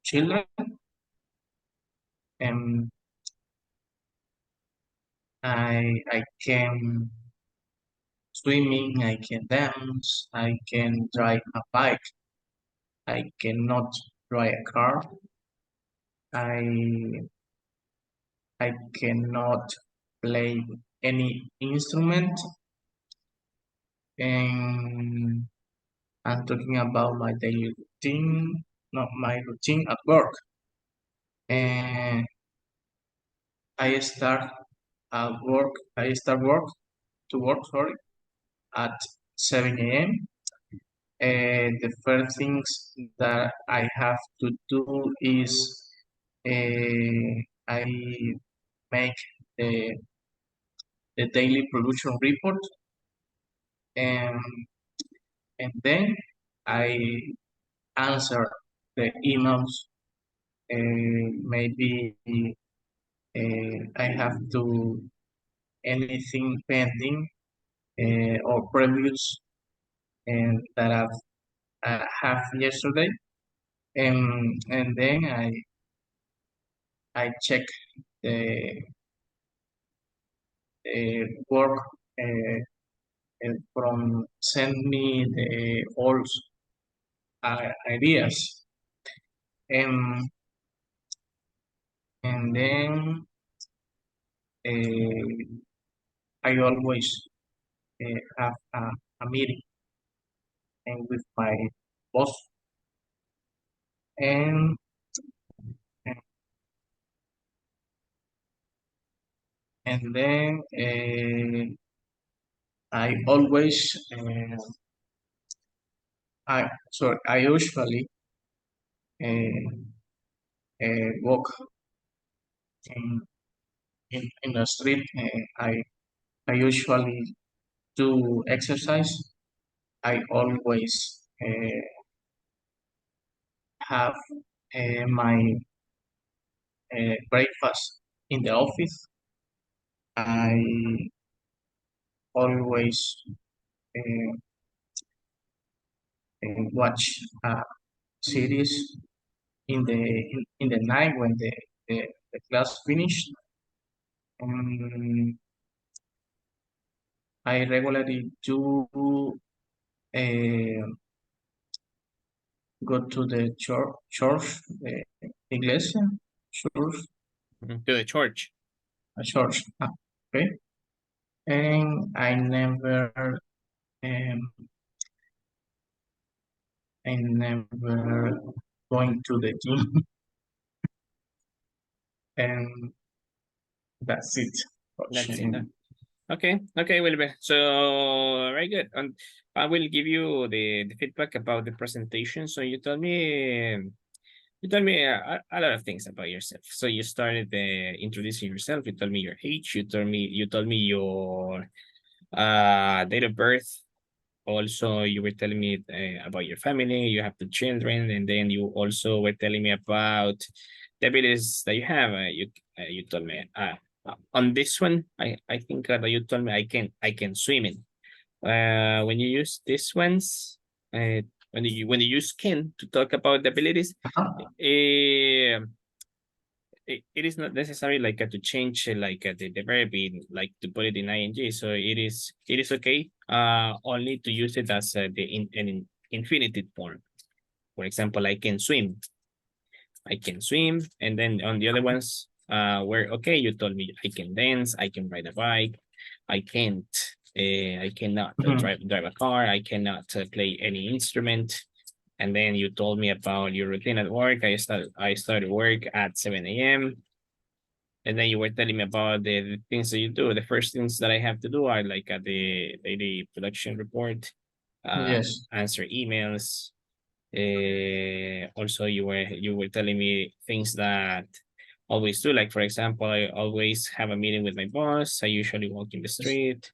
S2: children. I can swimming, I can dance, I can drive a bike. I cannot drive a car. I cannot play any instrument. And I'm talking about my daily routine, not my routine at work. And I start work to work, sorry, at 7 a.m. And the first things that I have to do is I make the daily production report, and then I answer the emails. Maybe I have to anything pending or previous and that I have yesterday, and then I check the work from send me the all ideas, and then I always have a meeting and with my boss, and and then I always I usually uh, walk in, in the street. I usually do exercise. I always have my breakfast in the office. I always uh, watch series in the night when the class finished. Um, I regularly do uh, go to the church, the iglesia, church,
S1: To the church.
S2: a church. Okay, and um, I never going to the gym, and that's it for
S1: That's it.
S2: sharing.
S1: Okay, Wilber. So very good. And I will give you the feedback about the presentation. So you told me a lot of things about yourself. So you started introducing yourself. You told me your age. You told me your date of birth. Also, you were telling me about your family. You have 2 children, and then you also were telling me about the abilities that you have. You told me on this one. I think that you told me I can swim in. When you use these ones, when you use can to talk about the abilities, uh, it is not necessary like to change like the verb in like to put it in ing. So it is okay. Only to use it as the in infinitive form. For example, I can swim. I can swim, and then on the other ones, where okay, you told me I can dance, I can ride a bike, I can't, I cannot drive a car, I cannot play any instrument. And then you told me about your routine at work. I started work at 7 a.m. And then you were telling me about the things that you do. The first things that I have to do are like the daily production report,
S2: Yes.
S1: answer emails. Also, you were telling me things that always do. Like for example, I always have a meeting with my boss. I usually walk in the street.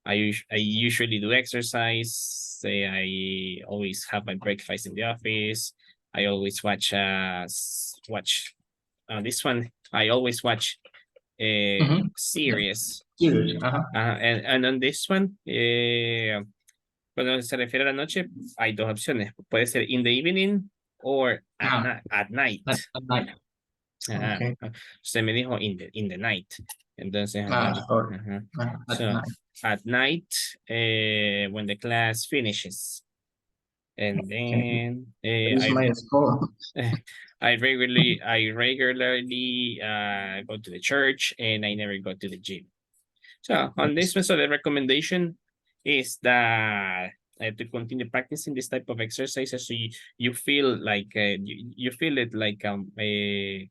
S1: I usually do exercise. Say I always have my breakfast in the office. I always watch this one. I always watch series.
S2: Serious.
S1: And on this one, cuando se refiere a la noche, hay dos opciones. Puede ser in the evening or at night.
S2: At night. Okay.
S1: Se me dijo in the night. Entonces,
S2: Sorry. At
S1: so
S2: night.
S1: at night, when the class finishes. And then
S2: It's my score.
S1: I regularly go to the church, and I never go to the gym. So on this one, so the recommendation is that to continue practicing this type of exercises, so you feel like you feel it like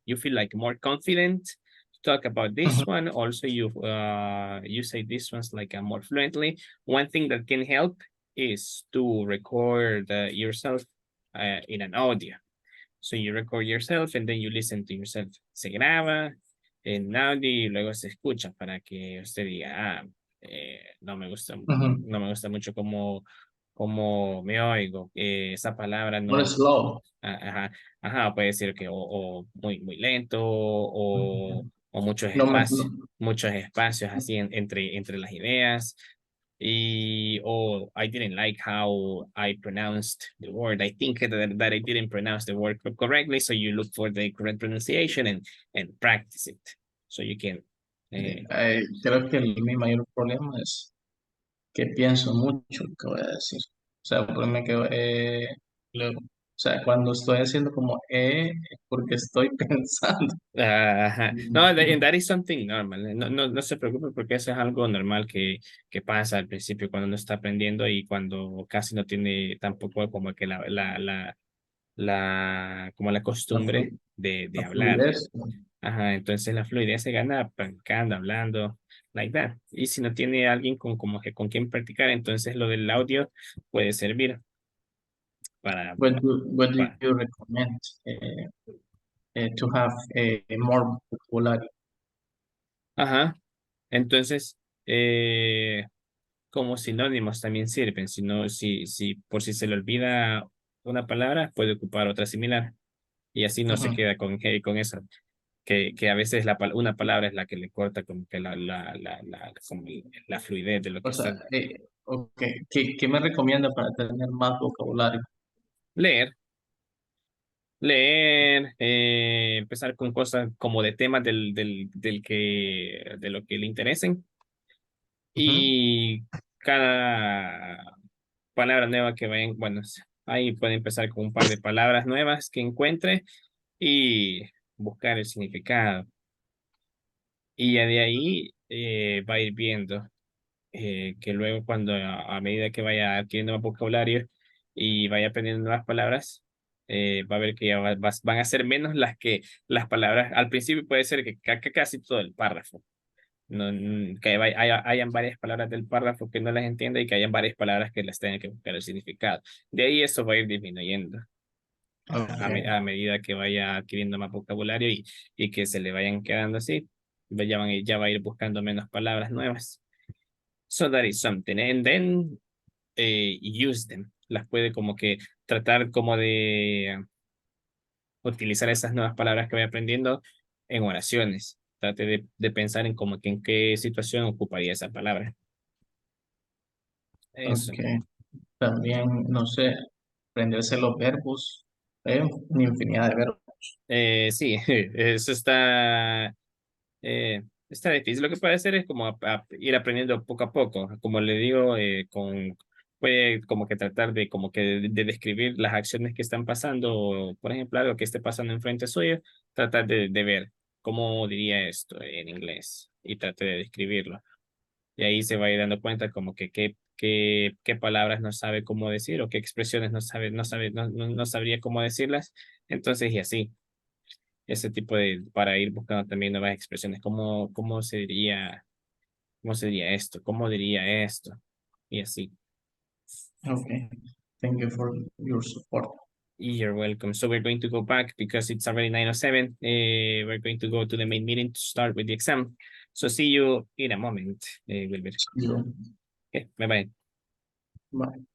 S1: you feel like more confident to talk about this one. Also, you say this one's like more fluently. One thing that can help is to record yourself in an audio. So you record yourself and then you listen to yourself. Se graba en audio y luego se escucha para que usted diga, no me gusta, no me gusta mucho como me oigo, esa palabra no.
S2: More slow.
S1: Ajá, puede decir que o muy lento o muchos
S2: No,
S1: espacios, muchos espacios así entre las ideas. Or I didn't like how I pronounced the word. I think that I didn't pronounce the word correctly. So you look for the correct pronunciation and practice it. So you can
S2: Creo que mi mayor problema es que pienso mucho lo que voy a decir. O sea, por me quedo, luego, o sea, cuando estoy haciendo como es porque estoy pensando.
S1: Ajá. No, and that is something normal. No se preocupe porque eso es algo normal que pasa al principio cuando uno está aprendiendo y cuando casi no tiene tampoco como que como la
S2: La,
S1: costumbre de
S2: la
S1: hablar.
S2: fluidez.
S1: Ajá, entonces la fluidez se gana practicando, hablando, like that. Y si no tiene alguien como que con quien practicar, entonces lo del audio puede servir para,
S2: What do
S1: para
S2: you recommend to have more vocabulary?
S1: ajá. Entonces, como sinónimos también sirven. Si por si se le olvida una palabra, puede ocupar otra similar. Y así no se
S2: Ujú.
S1: queda con eso. Que a veces una palabra es la que le corta como que como la fluidez de lo que
S2: O sea,
S1: está.
S2: okay. ¿Qué me recomienda para tener más vocabulario?
S1: Leer, leer, empezar con cosas como de temas de lo que le interesen.
S2: Ujú.
S1: Y cada palabra nueva que vayan, bueno, ahí puede empezar con un par de palabras nuevas que encuentre y buscar el significado. Y ya de ahí va a ir viendo que luego cuando a medida que vaya adquiriendo más vocabulario y vaya aprendiendo nuevas palabras, va a ver que ya van a ser menos las palabras. Al principio puede ser que casi todo el párrafo. No, que hayan varias palabras del párrafo que no las entienda y que hayan varias palabras que las tengan que buscar el significado. De ahí eso va a ir disminuyendo
S2: Okay.
S1: a medida que vaya adquiriendo más vocabulario y que se le vayan quedando así. Ya va a ir buscando menos palabras nuevas. So that is something. And then use them. Las puede como que tratar como de utilizar esas nuevas palabras que vaya aprendiendo en oraciones. Trate de pensar en como que en qué situación ocuparía esa palabra. Eso.
S2: Okay. También, no sé, aprenderse los verbos, una infinidad de verbos.
S1: Sí, eso está difícil. Lo que puede hacer es como ir aprendiendo poco a poco. Como le digo, puede como que tratar de como que de describir las acciones que están pasando, o, por ejemplo, algo que esté pasando enfrente suyo, tratar de ver cómo diría esto en inglés y trate de describirlo. Y ahí se va a ir dando cuenta como que qué palabras no sabe cómo decir o qué expresiones no sabría cómo decirlas. Entonces, y así ese tipo para ir buscando también nuevas expresiones, cómo sería esto, cómo diría esto, y así.
S2: Okay. Thank you for your support.
S1: You're welcome. So we're going to go back because it's already 9:07. We're going to go to the main meeting to start with the exam. So see you in a moment, Wilber.
S2: Yeah.
S1: Okay, bye-bye.
S2: Bye.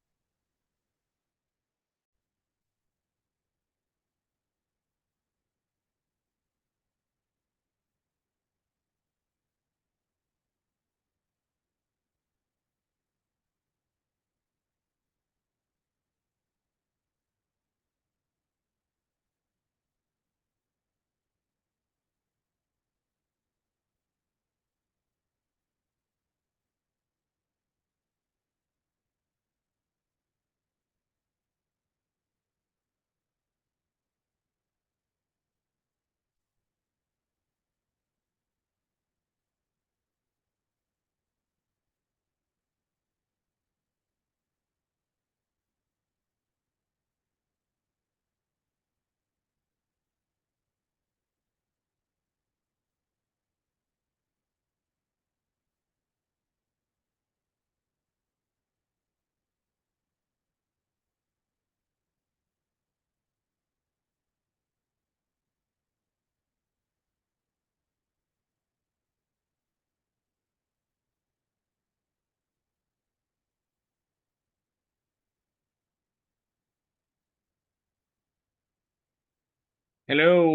S1: Hello,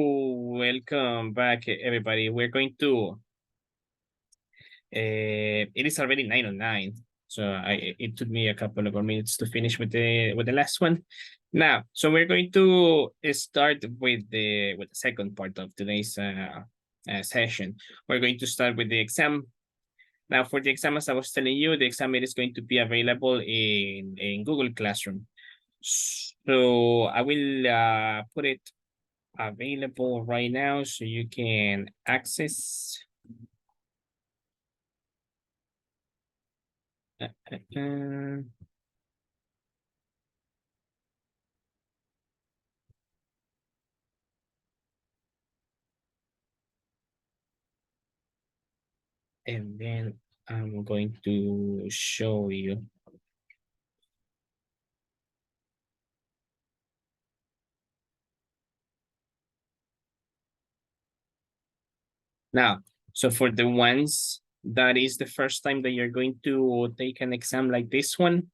S1: welcome back, everybody. We're going to it is already 9:09, so it took me a couple of more minutes to finish with the last one. Now, so we're going to start with the second part of today's session. We're going to start with the exam. Now for the exam, as I was telling you, the exam is going to be available in Google Classroom. So I will put it available right now so you can access. And then I'm going to show you. Now, so for the ones that is the first time that you're going to take an exam like this one,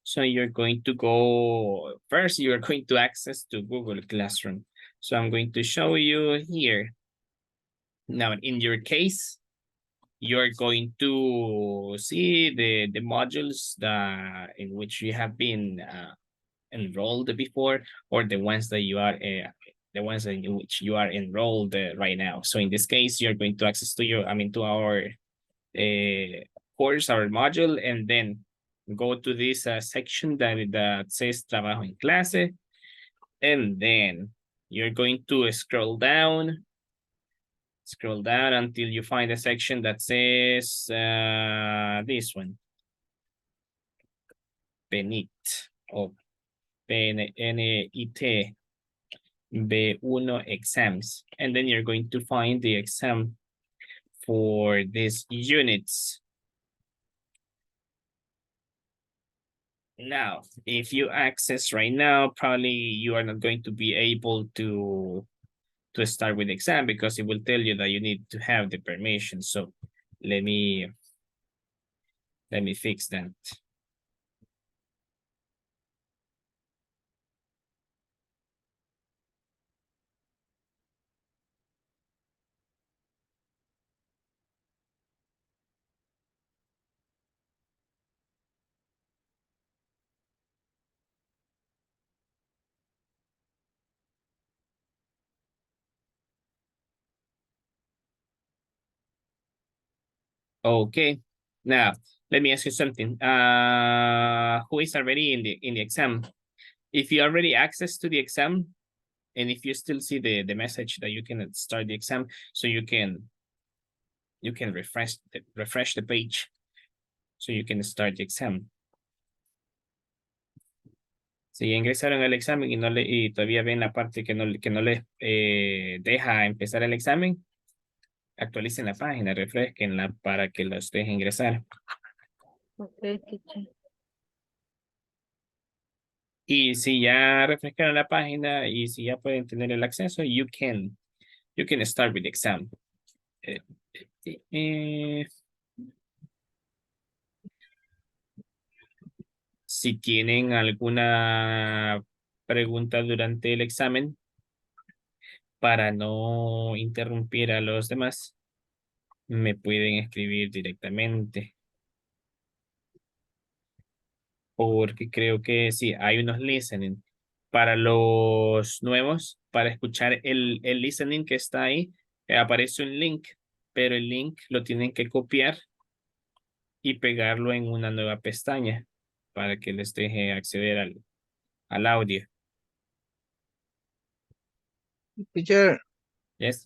S1: so you're going to go, first you're going to access to Google Classroom. So I'm going to show you here. Now, in your case, you're going to see the modules that in which you have been enrolled before, or the ones that you are the ones in which you are enrolled right now. So in this case, you're going to access to to our course, our module, and then go to this section that says Trabajo en Clase, and then you're going to scroll down until you find a section that says this one, PENIT, or PNIT, B1 exams. And then you're going to find the exam for these units. Now, if you access right now, probably you are not going to be able to start with the exam because it will tell you that you need to have the permission. So let me fix that. Okay, now let me ask you something. Who is already in the exam? If you already access to the exam, and if you still see the message that you can start the exam, so you can refresh the page, so you can start the exam. Si ya ingresaron al examen y todavía ven la parte que no les deja empezar el examen, actualicen la página, refresquenla para que los deje ingresar.
S6: Okay, teacher.
S1: Y si ya refrescaron la página y si ya pueden tener el acceso, you can start with the exam. Si tienen alguna pregunta durante el examen, para no interrumpir a los demás, me pueden escribir directamente. Porque creo que sí, hay unos listening. Para los nuevos, para escuchar el listening que está ahí, aparece un link, pero el link lo tienen que copiar y pegarlo en una nueva pestaña para que les deje acceder al audio.
S7: Teacher,
S1: Yes.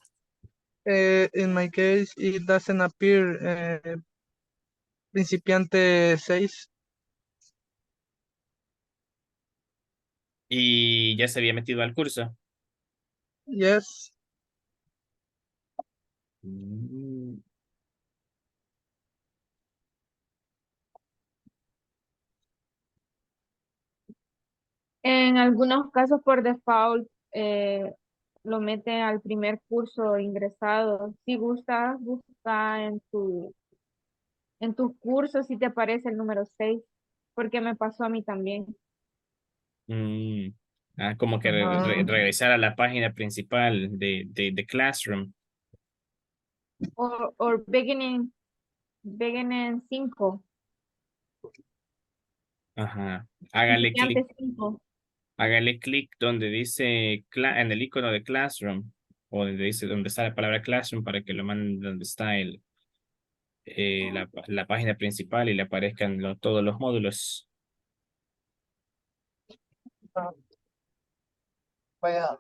S7: in my case, it doesn't appear principiante 6.
S1: Y ya se había metido al curso.
S7: Yes.
S1: Mm.
S10: En algunos casos por default lo mete al primer curso ingresado. Si gustas, busca en tus cursos si te aparece el número 6, porque me pasó a mí también.
S1: Como que regresar a la página principal de Classroom.
S10: O beginning 5.
S1: Ajá. Hágale clic.
S10: 5.
S1: Hágale clic donde dice en el icono de Classroom. o donde dice donde está la palabra classroom para que lo manden donde está la página principal y le aparezcan todos los módulos.
S7: Vaya.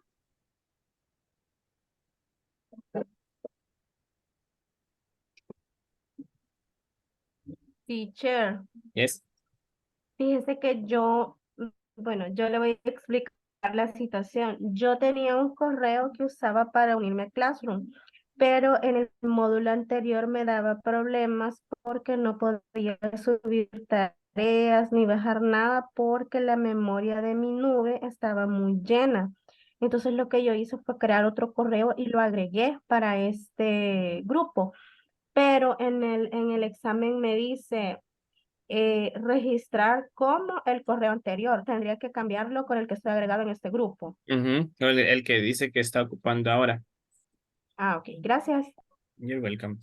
S11: Teacher,
S1: Yes.
S11: fíjese que bueno, yo le voy a explicar la situación. Yo tenía un correo que usaba para unirme a Classroom, pero en el módulo anterior me daba problemas porque no podía subir tareas ni bajar nada porque la memoria de mi nube estaba muy llena. Entonces lo que yo hice fue crear otro correo y lo agregué para este grupo, pero en el examen me dice registrar como el correo anterior. Tendría que cambiarlo con el que estoy agregado en este grupo.
S1: Ujú. El que dice que está ocupando ahora.
S11: Ah, ok, gracias.
S1: You're welcome.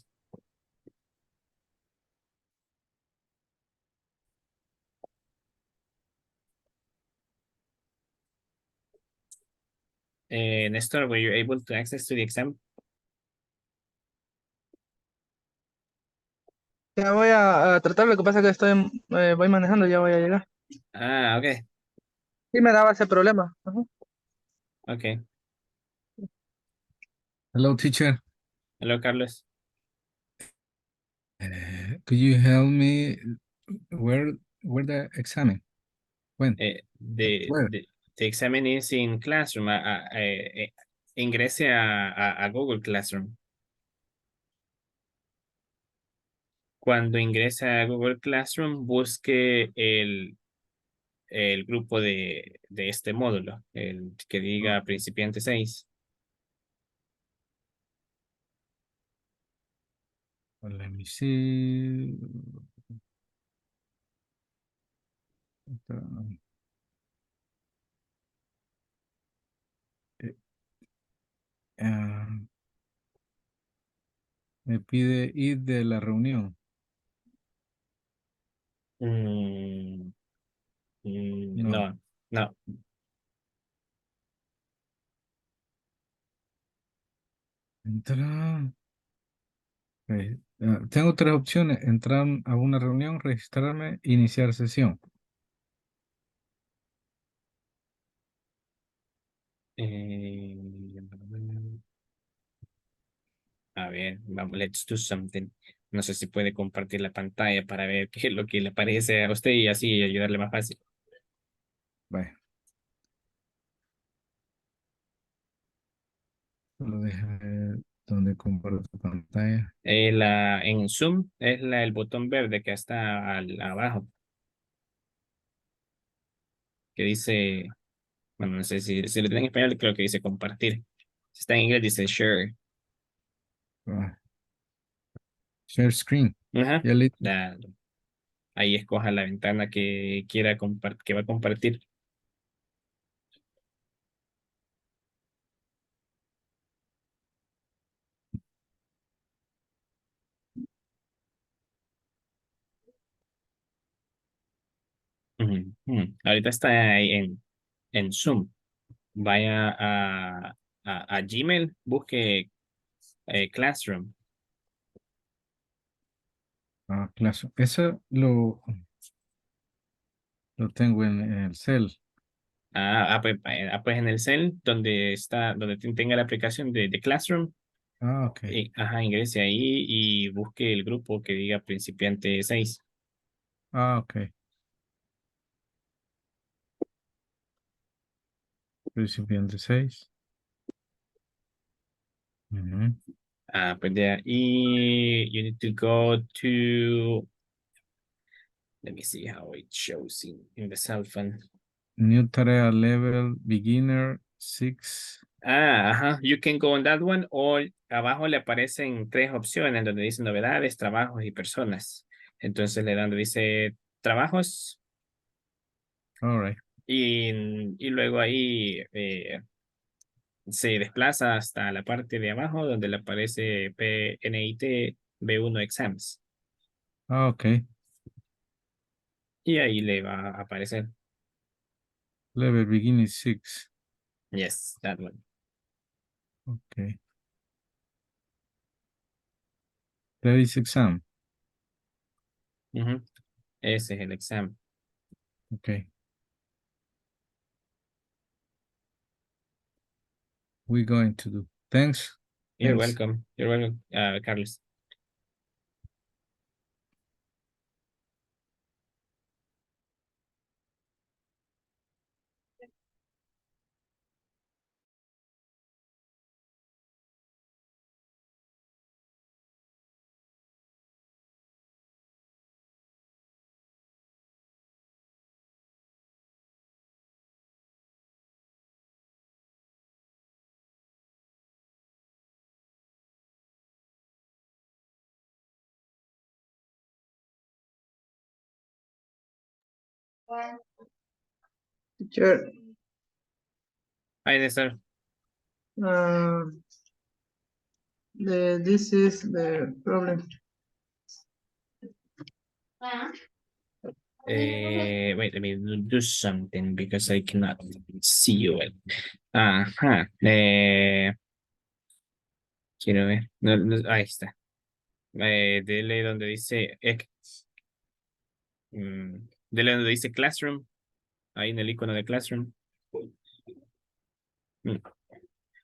S1: Nestor, were you able to access to the exam?
S7: Ya voy a tratar, lo que pasa es que voy manejando, ya voy a llegar.
S1: Ah, okay.
S7: Sí me daba ese problema. Ajá.
S1: Okay.
S12: Hello, teacher.
S1: Hello, Carlos.
S12: Could you help me where the exam? When? Where?
S1: The exam is in Classroom. Ingrese a Google Classroom. Cuando ingrese a Google Classroom, busque el grupo de este módulo, el que diga principiante 6.
S12: Well, let me see. Ah, me pide ir de la reunión. No.
S1: No, no.
S12: Entrar. Tengo tres opciones: entrar a una reunión, registrarme, iniciar sesión.
S1: A ver, vamos, let's do something. No sé si puede compartir la pantalla para ver qué es lo que le parece a usted y así ayudarle más fácil.
S12: Vaya. Solo deja ver dónde comparto pantalla.
S1: En Zoom es el botón verde que está abajo, que dice, bueno, no sé si lo tiene en español, creo que dice compartir. Si está en inglés, dice share.
S12: Share screen.
S1: Ajá.
S12: Ya listo.
S1: Ahí escoja la ventana que quiera que va a compartir. Ujú, ujú. Ahorita está ahí en Zoom. Vaya a Gmail, busque Classroom.
S12: Claro. Eso lo tengo en el cel.
S1: Pues en el cel donde tenga la aplicación de Classroom,
S12: Ok.
S1: ingrese ahí y busque el grupo que diga principiante 6.
S12: Ok. Principiante 6.
S1: Pues de ahí, you need to go to, let me see how it shows in the cell phone.
S12: New tarea level beginner 6.
S1: Ajá, you can go on that one, o abajo le aparecen tres opciones donde dice novedades, trabajos y personas. Entonces le dan donde dice trabajos
S12: All right.
S1: y luego ahí se desplaza hasta la parte de abajo donde le aparece PNIT B1 Exams
S12: Ok.
S1: y ahí le va a aparecer.
S12: Level beginning 6.
S1: Yes, that one.
S12: Okay. There is exam.
S1: Ujú. Ese es el examen.
S12: Okay. We're going to do. Thanks.
S1: You're
S12: Thanks.
S1: welcome. You're welcome, Carlos.
S7: Teacher,
S1: Hi, Nestor.
S7: this is the problem.
S1: Wait, let me do something because I cannot see you well. Ajá. Quiero ver. Ahí está. Dele donde dice dele donde dice Classroom. Ahí en el icono de Classroom. Mm,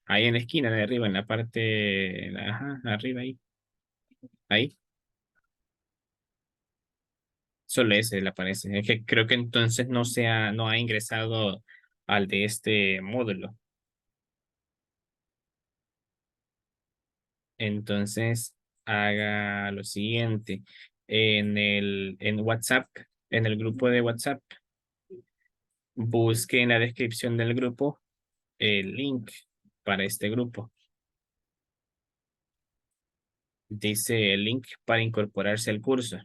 S1: Ahí en la esquina de arriba, en la parte, ajá, arriba ahí. Ahí. Solo ese le aparece. Es que creo que entonces no ha ingresado al de este módulo. Entonces, haga lo siguiente. En WhatsApp, en el grupo de WhatsApp, busque en la descripción del grupo el link para este grupo. Dice el link para incorporarse al curso.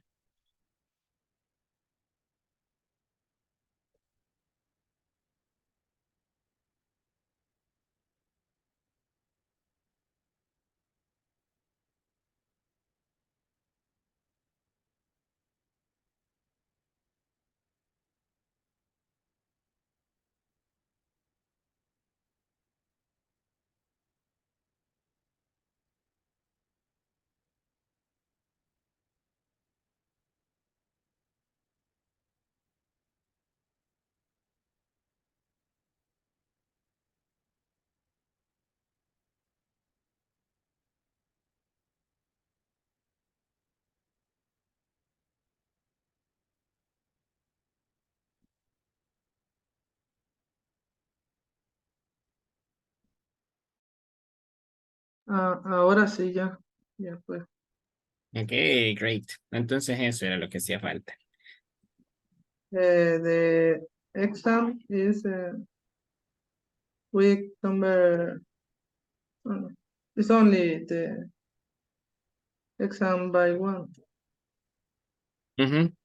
S7: Ahora sí, ya. Ya pues.
S1: Ok, great. Entonces eso era lo que hacía falta.
S7: The exam is week number. It's only the exam by one.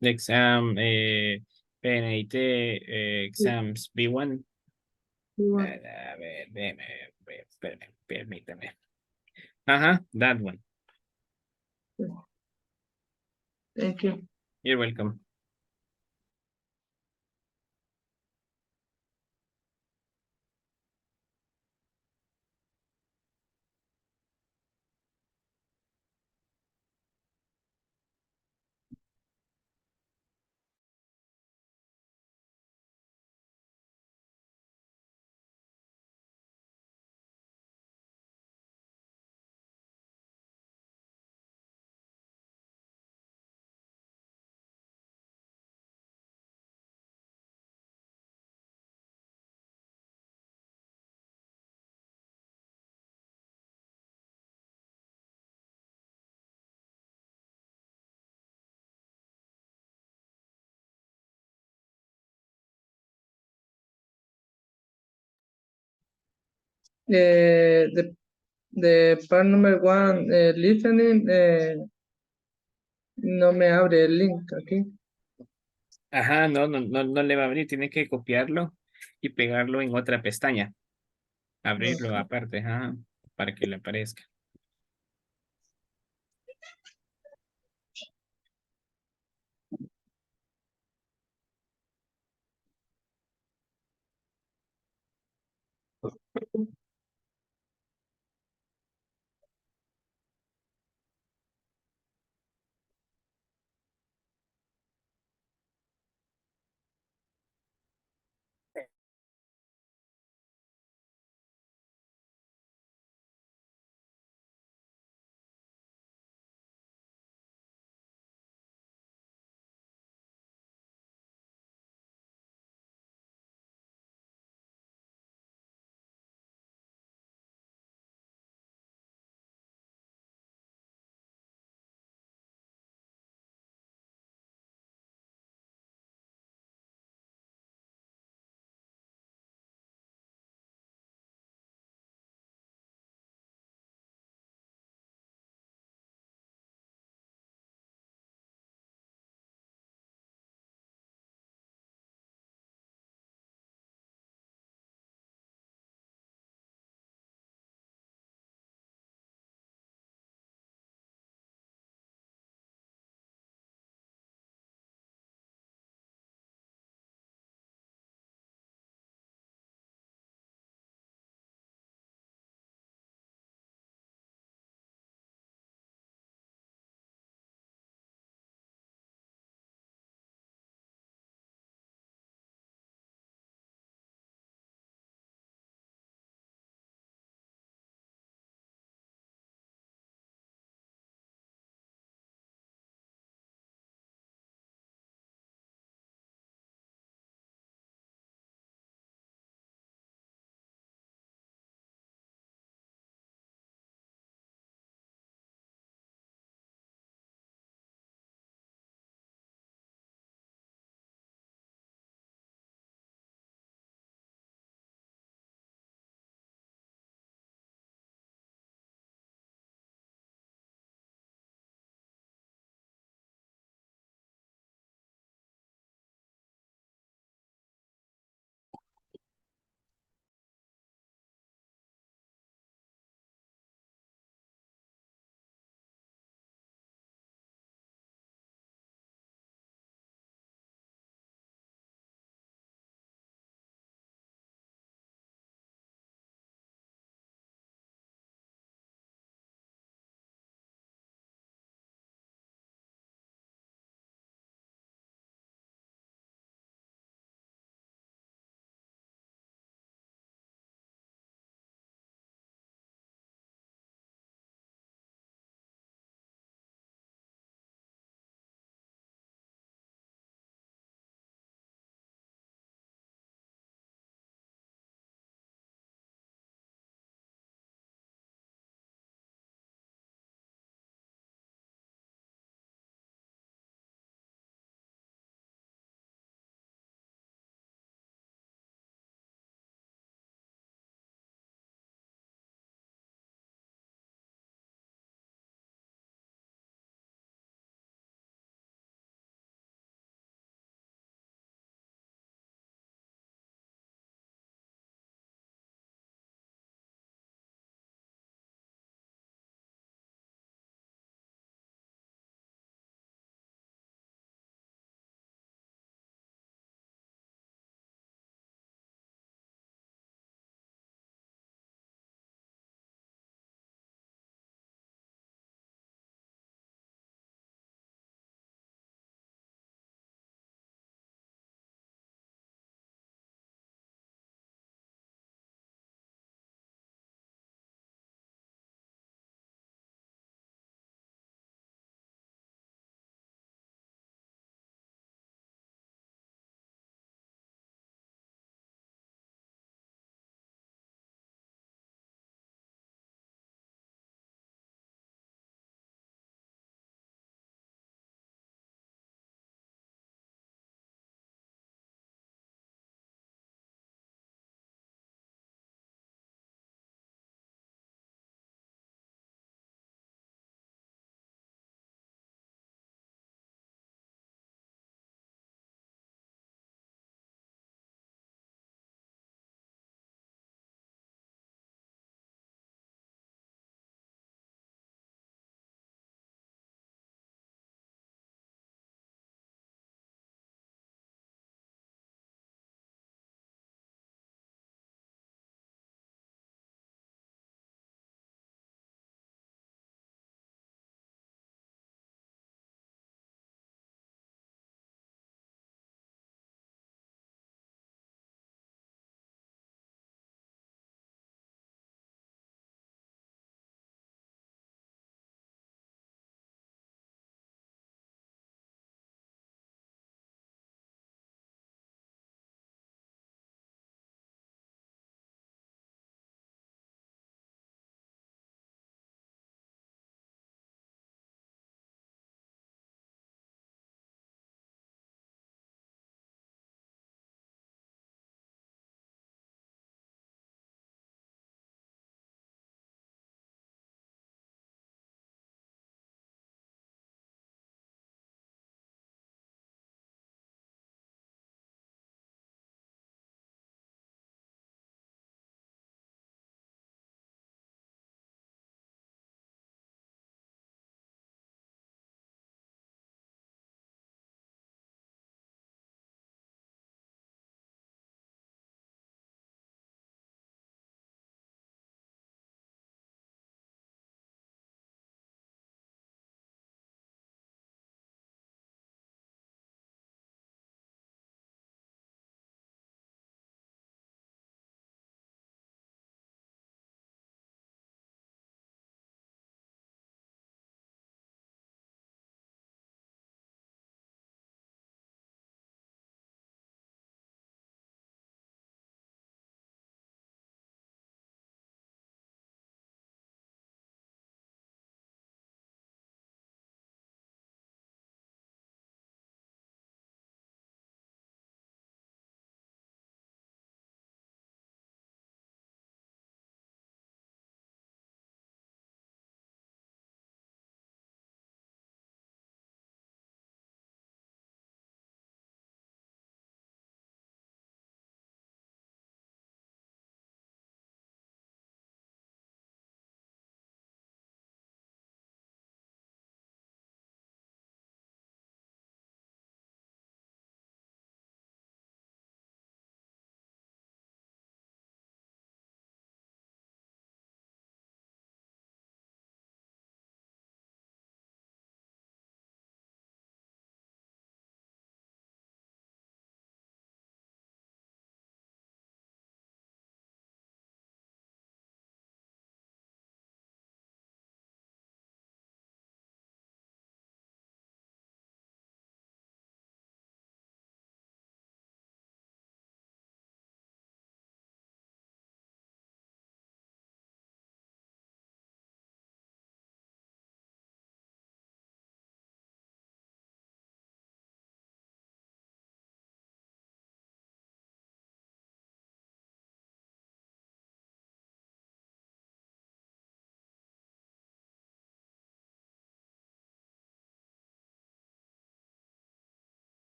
S1: Exam, PNIT, exams B1.
S7: B1.
S1: A ver, permítame. Ajá, that one.
S7: Thank you.
S1: You're welcome.
S7: The part number one, listening, no me abre el link aquí.
S1: Ajá, no le va a abrir, tiene que copiarlo y pegarlo en otra pestaña. Abrirlo aparte, ajá, para que le aparezca.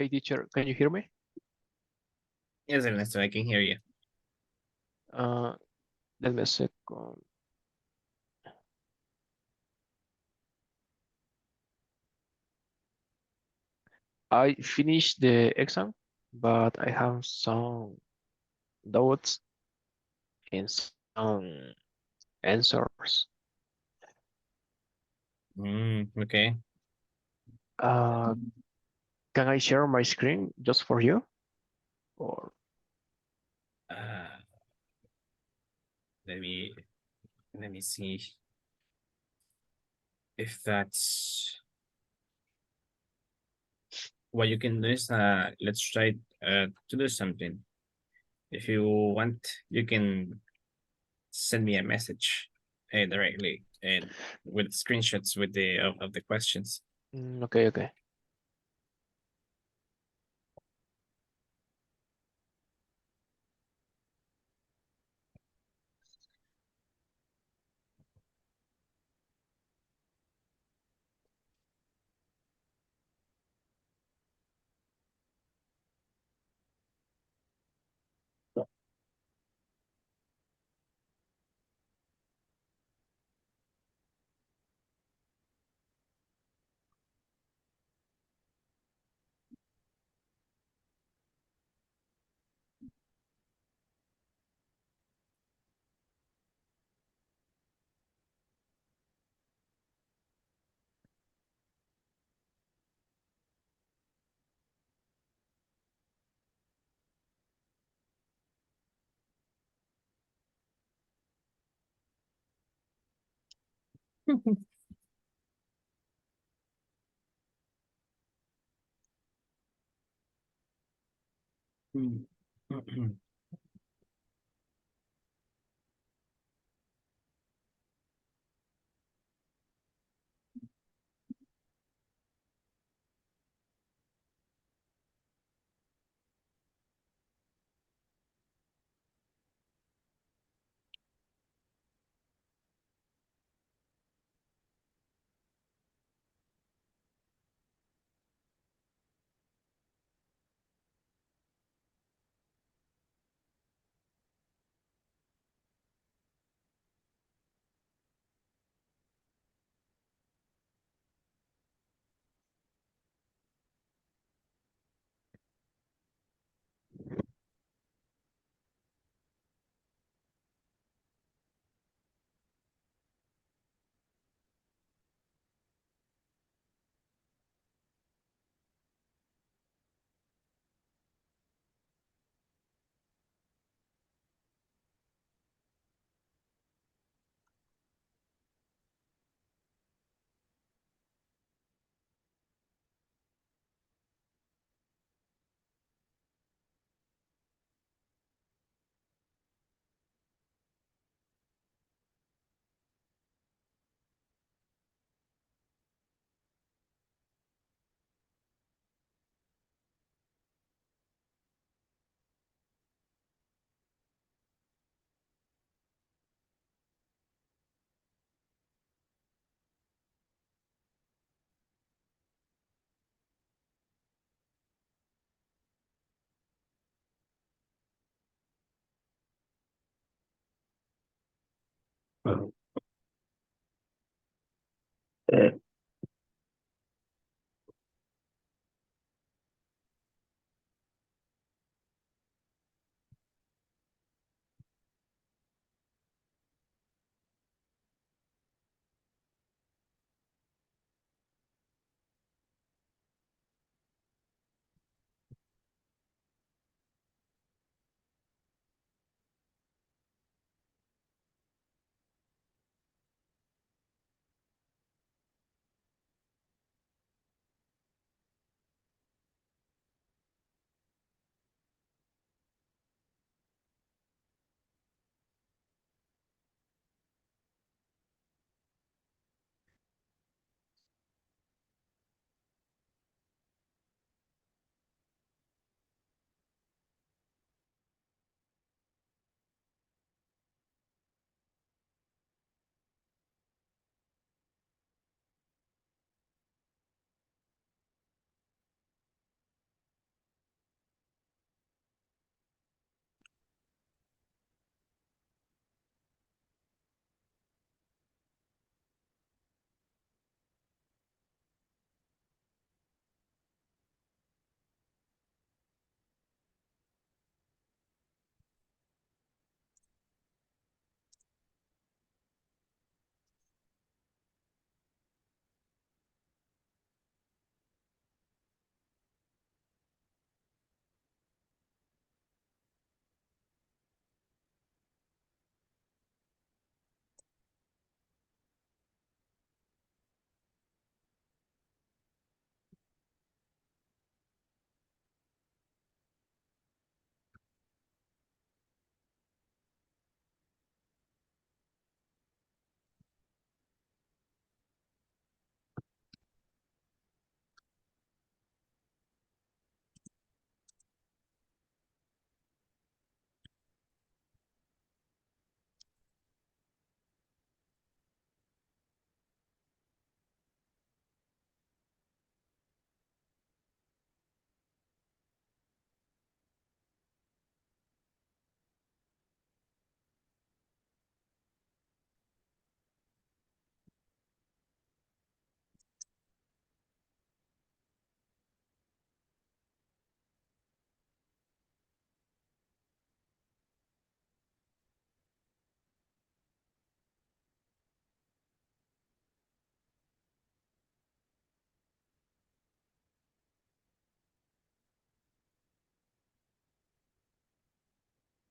S5: Hey, teacher, can you hear me?
S1: Yes, Ernesto, I can hear you.
S5: Uh, Let me a second. I finished the exam, but I have some doubts in some answers.
S1: Okay.
S5: Uh, can I share my screen just for you? Or
S1: Uh, let me see if that's what you can do is let's try to do something. If you want, you can send me a message directly and with screenshots with the of the questions.
S5: okay, okay.
S1: Mm.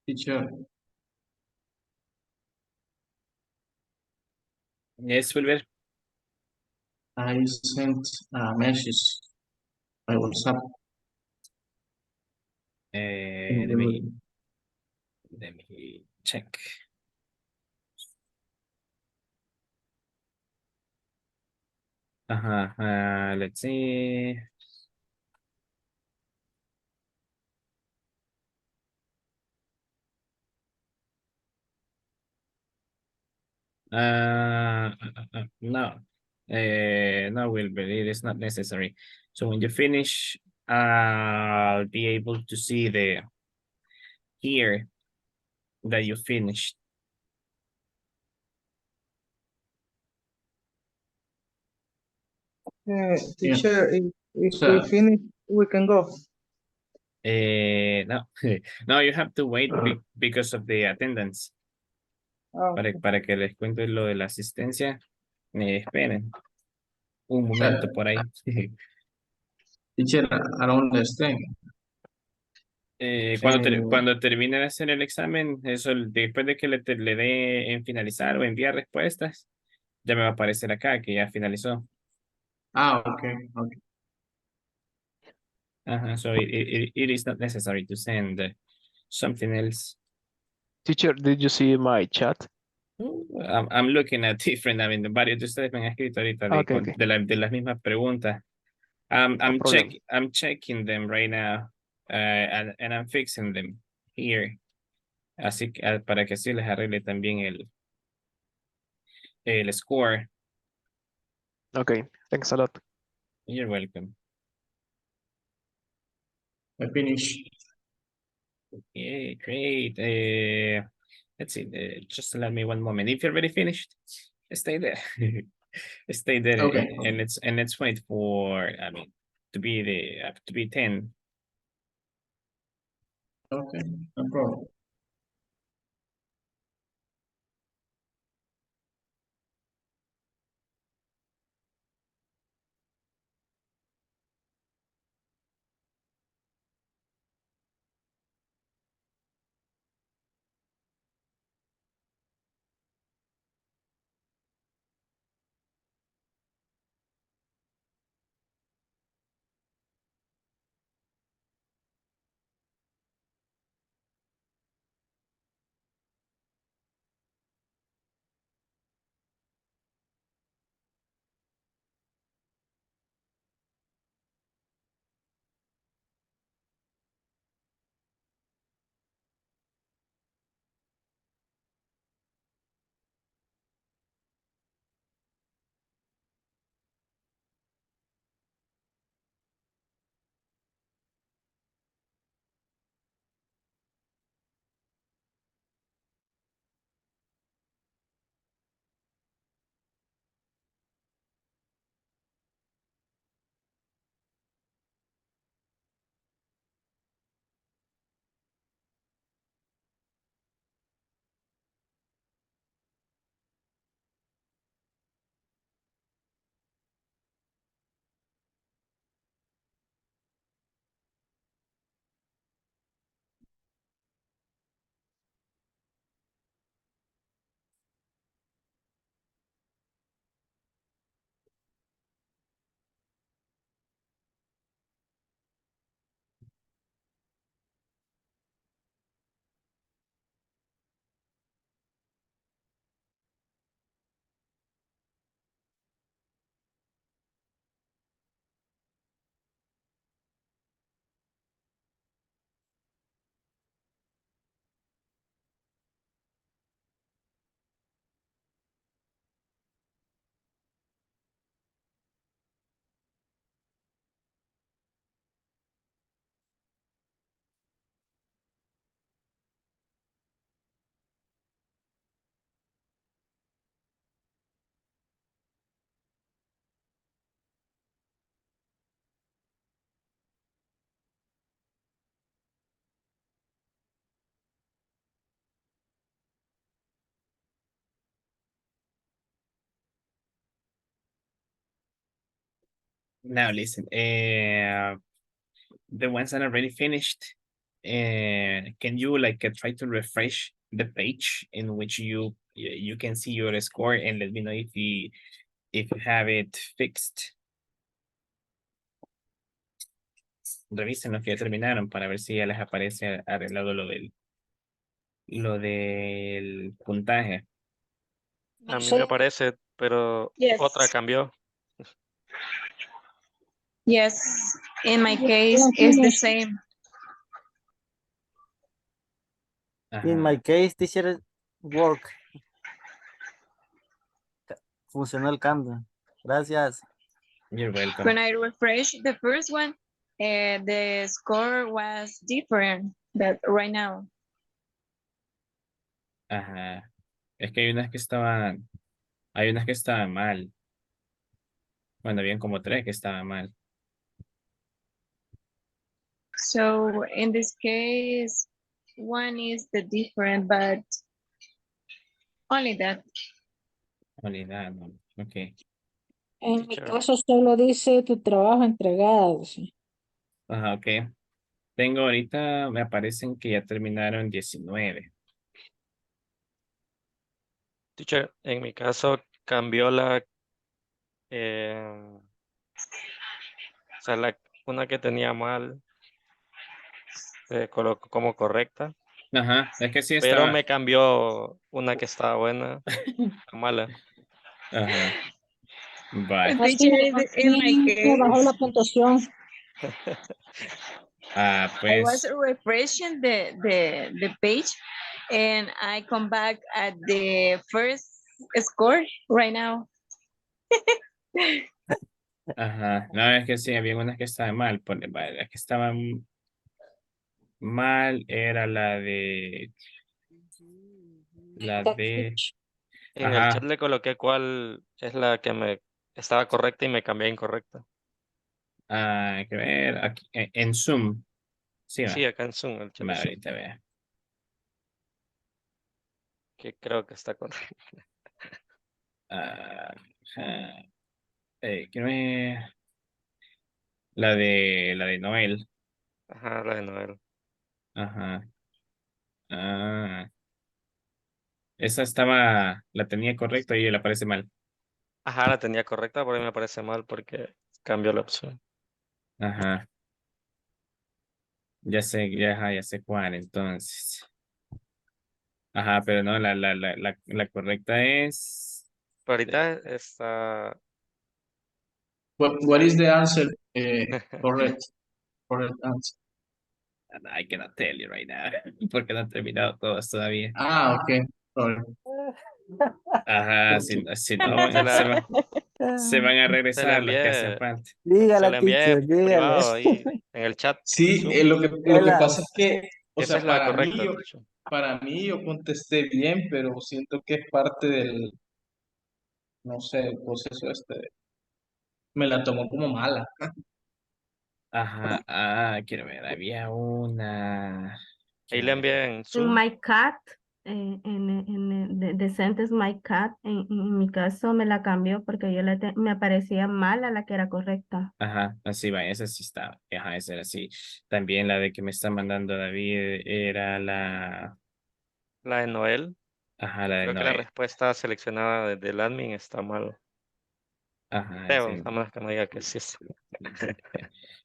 S2: Teacher,
S1: Yes, Wilber.
S2: I sent a message by WhatsApp.
S1: Let me check. Let's see. No, no, Wilber, it is not necessary. So when you finish, I'll be able to see the here that you finished.
S7: Teacher, if we
S2: So,
S7: finish, we can go.
S1: No, no, you have to wait because of the attendance. Para que les cuente lo de la asistencia, esperen un momento por ahí.
S2: teacher, I don't understand.
S1: Cuando termine de hacer el examen, eso después de que le dé en finalizar o enviar respuestas, ya me va a aparecer acá que ya finalizó.
S2: Okay.
S1: So it is not necessary to send something else.
S5: Teacher, did you see my chat?
S1: I'm looking at different, varios de ustedes me han escrito ahorita
S5: Okay.
S1: de las mismas preguntas.
S5: No problem.
S1: I'm checking them right now, and I'm fixing them here. Así que para que así les arregle también el score.
S5: Okay, thanks a lot.
S1: You're welcome.
S2: I finished.
S1: Okay, great. Let's see. Just allow me one moment. If you're already finished, stay there. Stay there,
S2: Okay.
S1: and let's wait for to be 10.
S2: Okay, no problem.
S1: Now listen, the ones that are already finished, can you like try to refresh the page in which you can see your score and let me know if you have it fixed? Revisen los que ya terminaron para ver si ya les aparece arreglado lo del puntaje.
S13: A mí
S6: Sí.
S13: me parece, pero
S10: Yes.
S13: otra cambió.
S10: Yes, in my case, it's the same.
S8: In my case, teacher work. Funcionó el cambio. Gracias.
S1: You're welcome.
S10: When I refreshed the first one, the score was different but right now.
S1: Ajá. Es que hay unas que estaban mal. Bueno, bien como 3 que estaban mal.
S10: So in this case, one is the different, but only that.
S1: Unidad, no. Ok.
S6: En mi
S13: Teacher.
S6: caso solo dice tu trabajo entregado. Sí.
S1: Ajá, ok. Tengo ahorita, me aparecen que ya terminaron 19.
S13: Teacher, en mi caso cambió o sea, una que tenía mal, se colocó como correcta,
S1: Ajá, es que sí
S13: pero
S1: estaba.
S13: me cambió una que estaba buena a mala.
S1: Ajá. Bye.
S6: Así,
S10: Teacher, in my
S6: aquí se bajó la
S10: case,
S6: puntuación.
S1: Ah,
S10: I was
S1: pues.
S10: refreshing the page and I come back at the first score right now.
S1: Ajá. No, es que sí, había unas que estaban mal. Vale, las que estaban mal era la de. La de.
S13: En el chat
S1: Ajá.
S13: le coloqué cuál es la que me estaba correcta y me cambié a incorrecta.
S1: Ah, hay que ver. Aquí, en Zoom. Sí,
S13: Sí,
S1: va.
S13: acá en Zoom, el chat
S1: Va,
S13: de Zoom,
S1: ahorita vea.
S13: que creo que está correcta.
S1: Ajá. Quiero ver. La de Noel.
S13: Ajá, la de Noel.
S1: Ajá. Ah. Esa estaba, la tenía correcta y le aparece mal.
S13: Ajá, la tenía correcta, pero a mí me parece mal porque cambió la opción.
S1: Ajá. Ya sé, ya sé cuál, entonces. Ajá, pero no, la correcta es.
S13: Pero ahorita está...
S2: What is the answer? Correct. Correct answer.
S1: I cannot tell you right now. Porque no han terminado todas todavía.
S2: Ah, okay. Sorry.
S1: Ajá, si no,
S13: Se la,
S1: se van a
S13: se la
S1: regresar los que hacen
S13: envié,
S1: falta.
S13: se
S8: Dígala,
S13: la envié
S8: teacher, dígale.
S13: privado ahí en el chat de
S2: Sí,
S13: Zoom.
S2: lo que pasa es que, o
S13: Esa
S2: sea,
S13: es la correcta, teacher.
S2: para mí yo contesté bien, pero siento que es parte del, no sé, el proceso me la tomó como mala.
S1: Ajá, quiero ver, había una.
S13: Ahí
S1: Quiero
S13: le
S1: ver.
S13: envié en
S11: En
S13: Zoom.
S11: my cat, the sentence my cat, en mi caso me la cambió porque me aparecía mal a la que era correcta.
S1: Ajá, así va, esa sí estaba. Ajá, esa era así. También la de que me está mandando David era la.
S13: La de Noel.
S1: Ajá, la de
S13: Creo que la
S1: Noé.
S13: respuesta seleccionada del admin está mal.
S1: Ajá,
S13: Creo, a menos que me diga que sí está.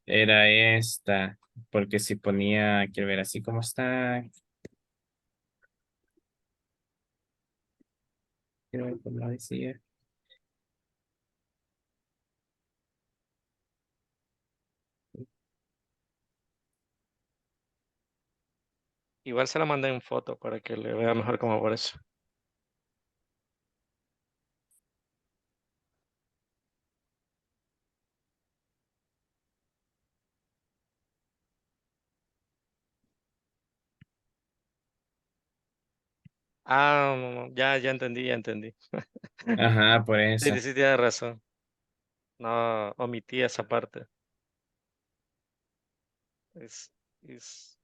S1: era esta. Porque si ponía, quiero ver así como está. Quiero ver cómo lo decía.
S13: Igual se la mandé en foto para que le vea mejor cómo aparece. Ah, no, ya entendí, ya entendí.
S1: Ajá, por
S13: Sí,
S1: eso.
S13: sí, tienes razón. No, omití esa parte. Es, es-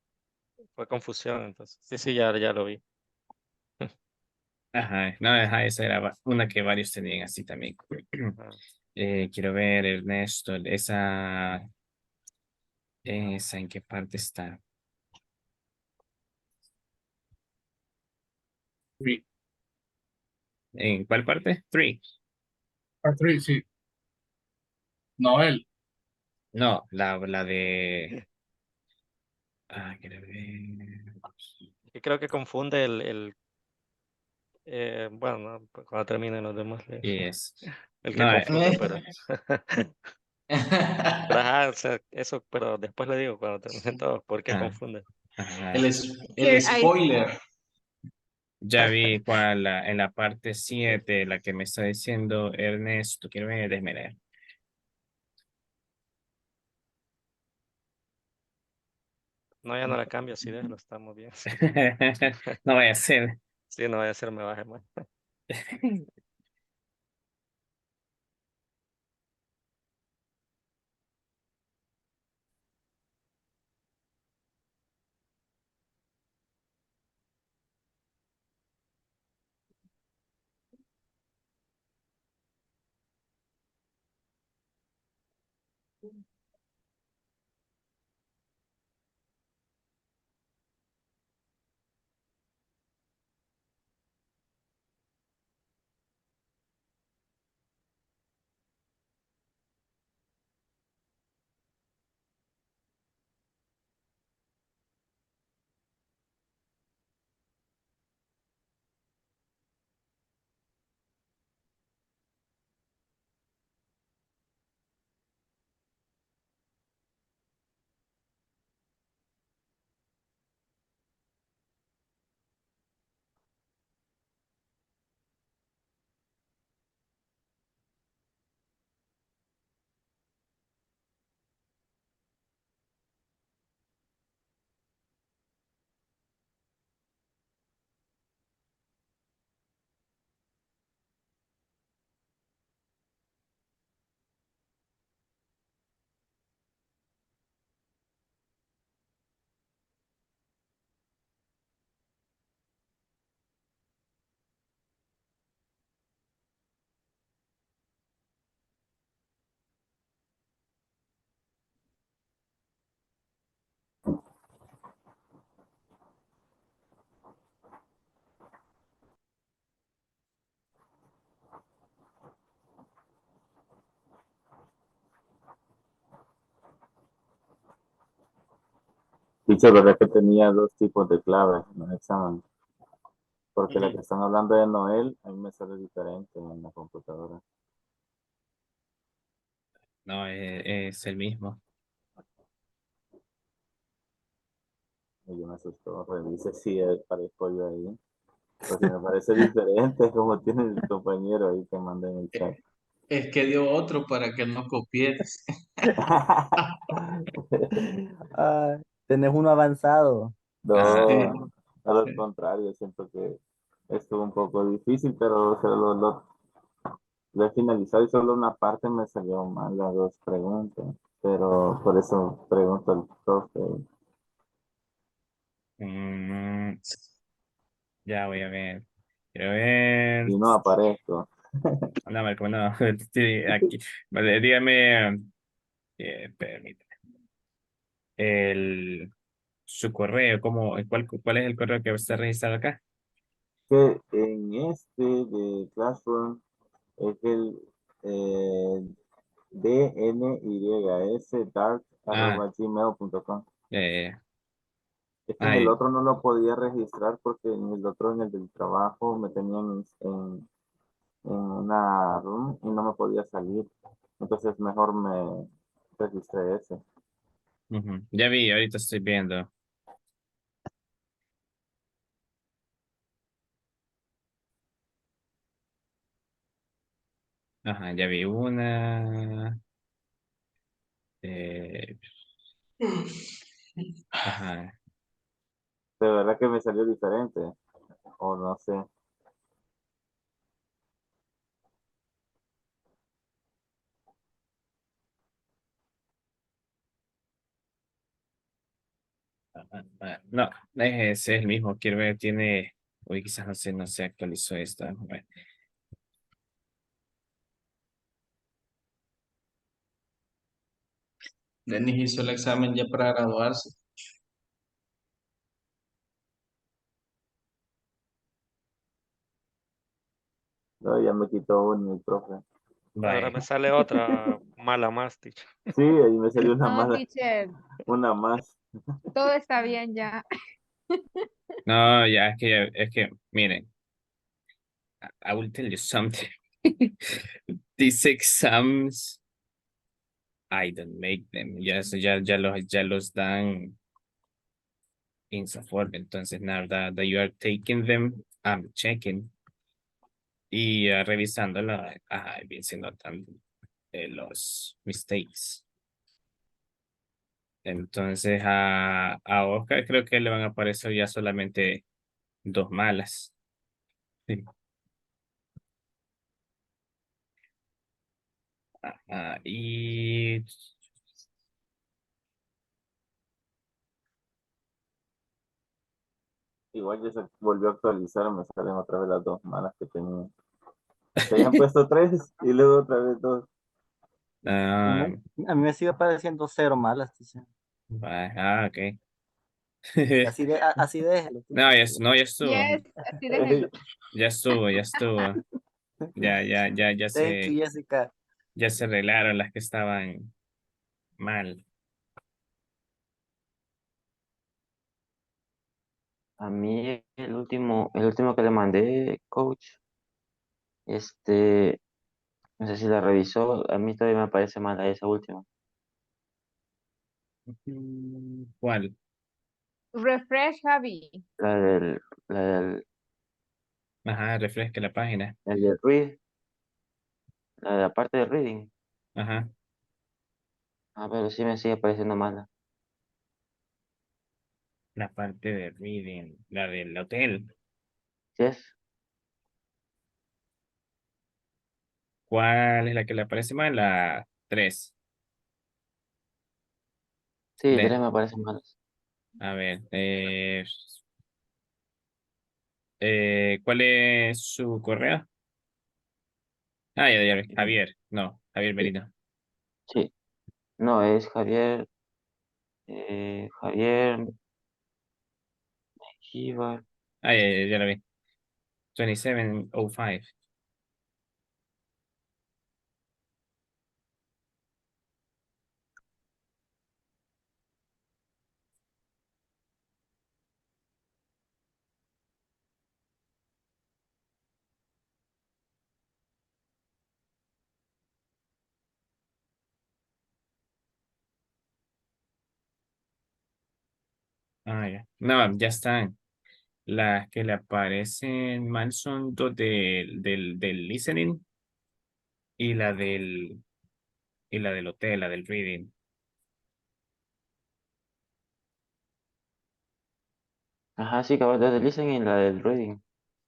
S13: fue confusión, entonces. Sí, sí, ya lo vi.
S1: Ajá, no, ajá, esa era una que varios tenían así también.
S13: Ajá.
S1: Quiero ver, Ernesto, esa ¿en qué parte está?
S3: Three.
S1: ¿En cuál parte? Three.
S3: Part three, sí. Noel.
S1: No, la de... Ah, quiero ver.
S13: Y creo que confunde bueno, no, pues cuando terminen los demás,
S1: Yes.
S13: el que
S1: No,
S13: confunde, pero... Pero ajá, o sea, eso, pero después le digo cuando terminen todos, ¿por qué
S1: ah,
S13: confunde?
S1: ajá.
S2: El
S10: Here I
S2: spoiler.
S1: Ya vi cuál, en la parte 7 la que me está diciendo Ernesto. Quiero ver, déjame leer.
S13: No, ya no la cambio, así déjalo, estamos bien.
S1: No vaya a ser.
S13: Sí, no vaya a ser, me baje más.
S14: Dicho, ¿verdad que tenía dos tipos de claves en el examen? Porque la que están hablando de Noel, a mí me sale diferente en la computadora.
S1: No, es el mismo.
S14: Y yo me asustó, revise si aparezco yo ahí. Porque me parece diferente como tiene el compañero ahí que manda en el chat.
S2: Es que dio otro para que no copies.
S8: Ah, tenés uno avanzado.
S1: Ajá.
S14: No, a lo contrario, siento que estuvo un poco difícil, pero lo he finalizado y solo una parte me salió mal, las dos preguntas. Pero por eso pregunto al profe.
S1: Mm, ya voy a ver. Quiero ver.
S14: Y no aparezco.
S1: No, Marco, no. Sí, aquí. Vale, dígame. Permítame. Su correo, ¿cuál es el correo que está registrado acá?
S14: Que en este de Classroom es el
S1: Ah,
S14: dnys@gmail.com.
S1: eh,
S14: Es que en el
S1: ay,
S14: otro no lo podía registrar porque en el otro, en el del trabajo, me tenían en una room y no me podía salir. Entonces mejor me registré ese.
S1: ujú. Ya vi, ahorita estoy viendo. Ajá, ya vi una. eh, ajá.
S14: De verdad que me salió diferente. O no sé.
S1: No, ese es el mismo. Quiero ver, tiene. Uy, quizás no se actualizó esta. Bueno,
S2: Denis hizo el examen ya para graduarse.
S14: No, ya me quitó uno, mi profe.
S13: Ahora
S1: Bye.
S13: me sale otra mala más, teacher.
S14: Sí, ahí me salió una
S10: No,
S14: mala,
S10: teacher,
S14: una más.
S10: todo está bien ya.
S1: No, ya es que, miren, I will tell you something. These exams, I don't make them. Ya los dan in Safor. Entonces, now that you are taking them, I'm checking. Y revisándola, bien se notan los mistakes. Entonces, a Oscar creo que le van a aparecer ya solamente 2 malas. Sí. Y
S14: Igual ya se volvió a actualizar, me salen otra vez las dos malas que tenía. Se habían puesto tres y luego otra vez dos.
S1: ah,
S8: A mí me sigue pareciendo cero malas, teacher.
S1: ok.
S8: Así déjelo,
S1: No,
S8: teacher.
S1: no, ya estuvo.
S10: Yes, así déjenlo.
S1: Ya estuvo, ya estuvo.
S8: Thank you, Jessica.
S1: Ya se arreglaron las que estaban mal.
S15: A mí el último que le mandé, coach, este, no sé si la revisó, a mí todavía me parece mala esa última.
S1: ¿Cuál?
S10: Refresh, Javi.
S15: La del, la del,
S1: Ajá, refresque la página.
S15: la del read, la de la parte de reading.
S1: Ajá.
S15: Pero sí me sigue pareciendo mala.
S1: La parte de reading, la del hotel.
S15: ¿Sí es?
S1: ¿Cuál es la que le aparece mal? La 3.
S15: Sí, tres me parecen malas.
S1: A ver, ¿cuál es su correo? Ya, Javier. No, Javier
S15: Sí,
S1: Merino.
S15: sí. No, es Javier Givar.
S1: Ya lo vi. 2705. Ya. No, ya están. Las que le aparecen mal son dos del listening y la del hotel, la del reading.
S15: Ajá, sí, cabal, la del listening y la del reading.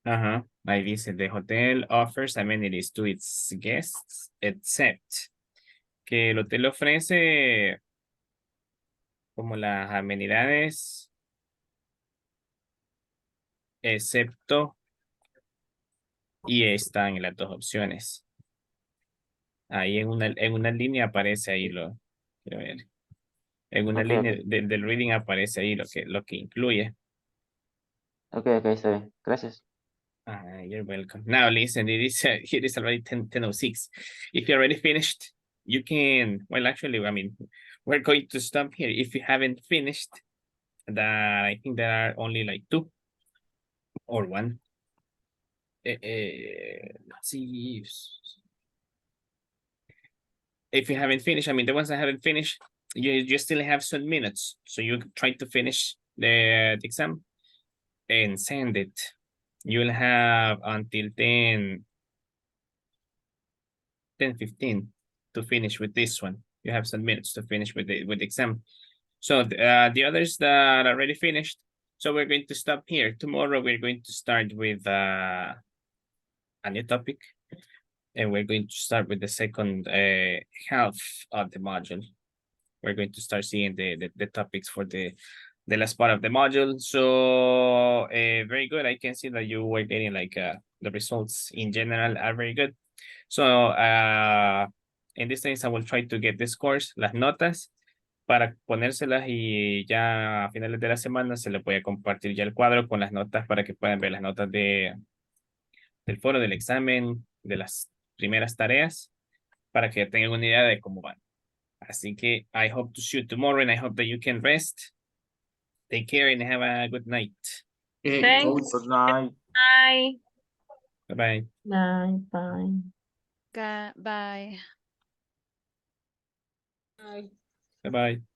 S1: Ajá. Ahí dice, the hotel offers amenities to its guests, except que el hotel ofrece como las amenidades, excepto, y están en las dos opciones. Ahí en una línea aparece ahí quiero ver. En una
S15: Ok,
S1: línea
S15: ok.
S1: del reading aparece ahí lo que incluye.
S15: Ok, ok, está bien. Gracias.
S1: You're welcome. Now listen, it is already 10:06. If you're already finished, you can, well, actually, I mean, we're going to stop here. If you haven't finished, I think there are only like 2 or 1. Let's see. If you haven't finished, I mean, the ones that haven't finished, you still have some minutes. So you try to finish the exam and send it. You'll have until 10:15 to finish with this one. You have some minutes to finish with the exam. So the others that are already finished. So we're going to stop here. Tomorrow we're going to start with a new topic, and we're going to start with the second half of the module. We're going to start seeing the topics for the last part of the module. So very good. I can see that you were getting like the results in general are very good. So in this case, I will try to get the scores, las notas, para ponérselas y ya a finales de la semana se le puede compartir ya el cuadro con las notas para que puedan ver las notas del foro del examen, de las primeras tareas, para que tengan una idea de cómo van. Así que I hope to see you tomorrow and I hope that you can rest. Take care and have a good night.
S10: Thanks.
S14: Good night.
S10: Bye.
S1: Bye-bye.
S11: Bye, bye.
S16: Bye.
S1: Bye-bye.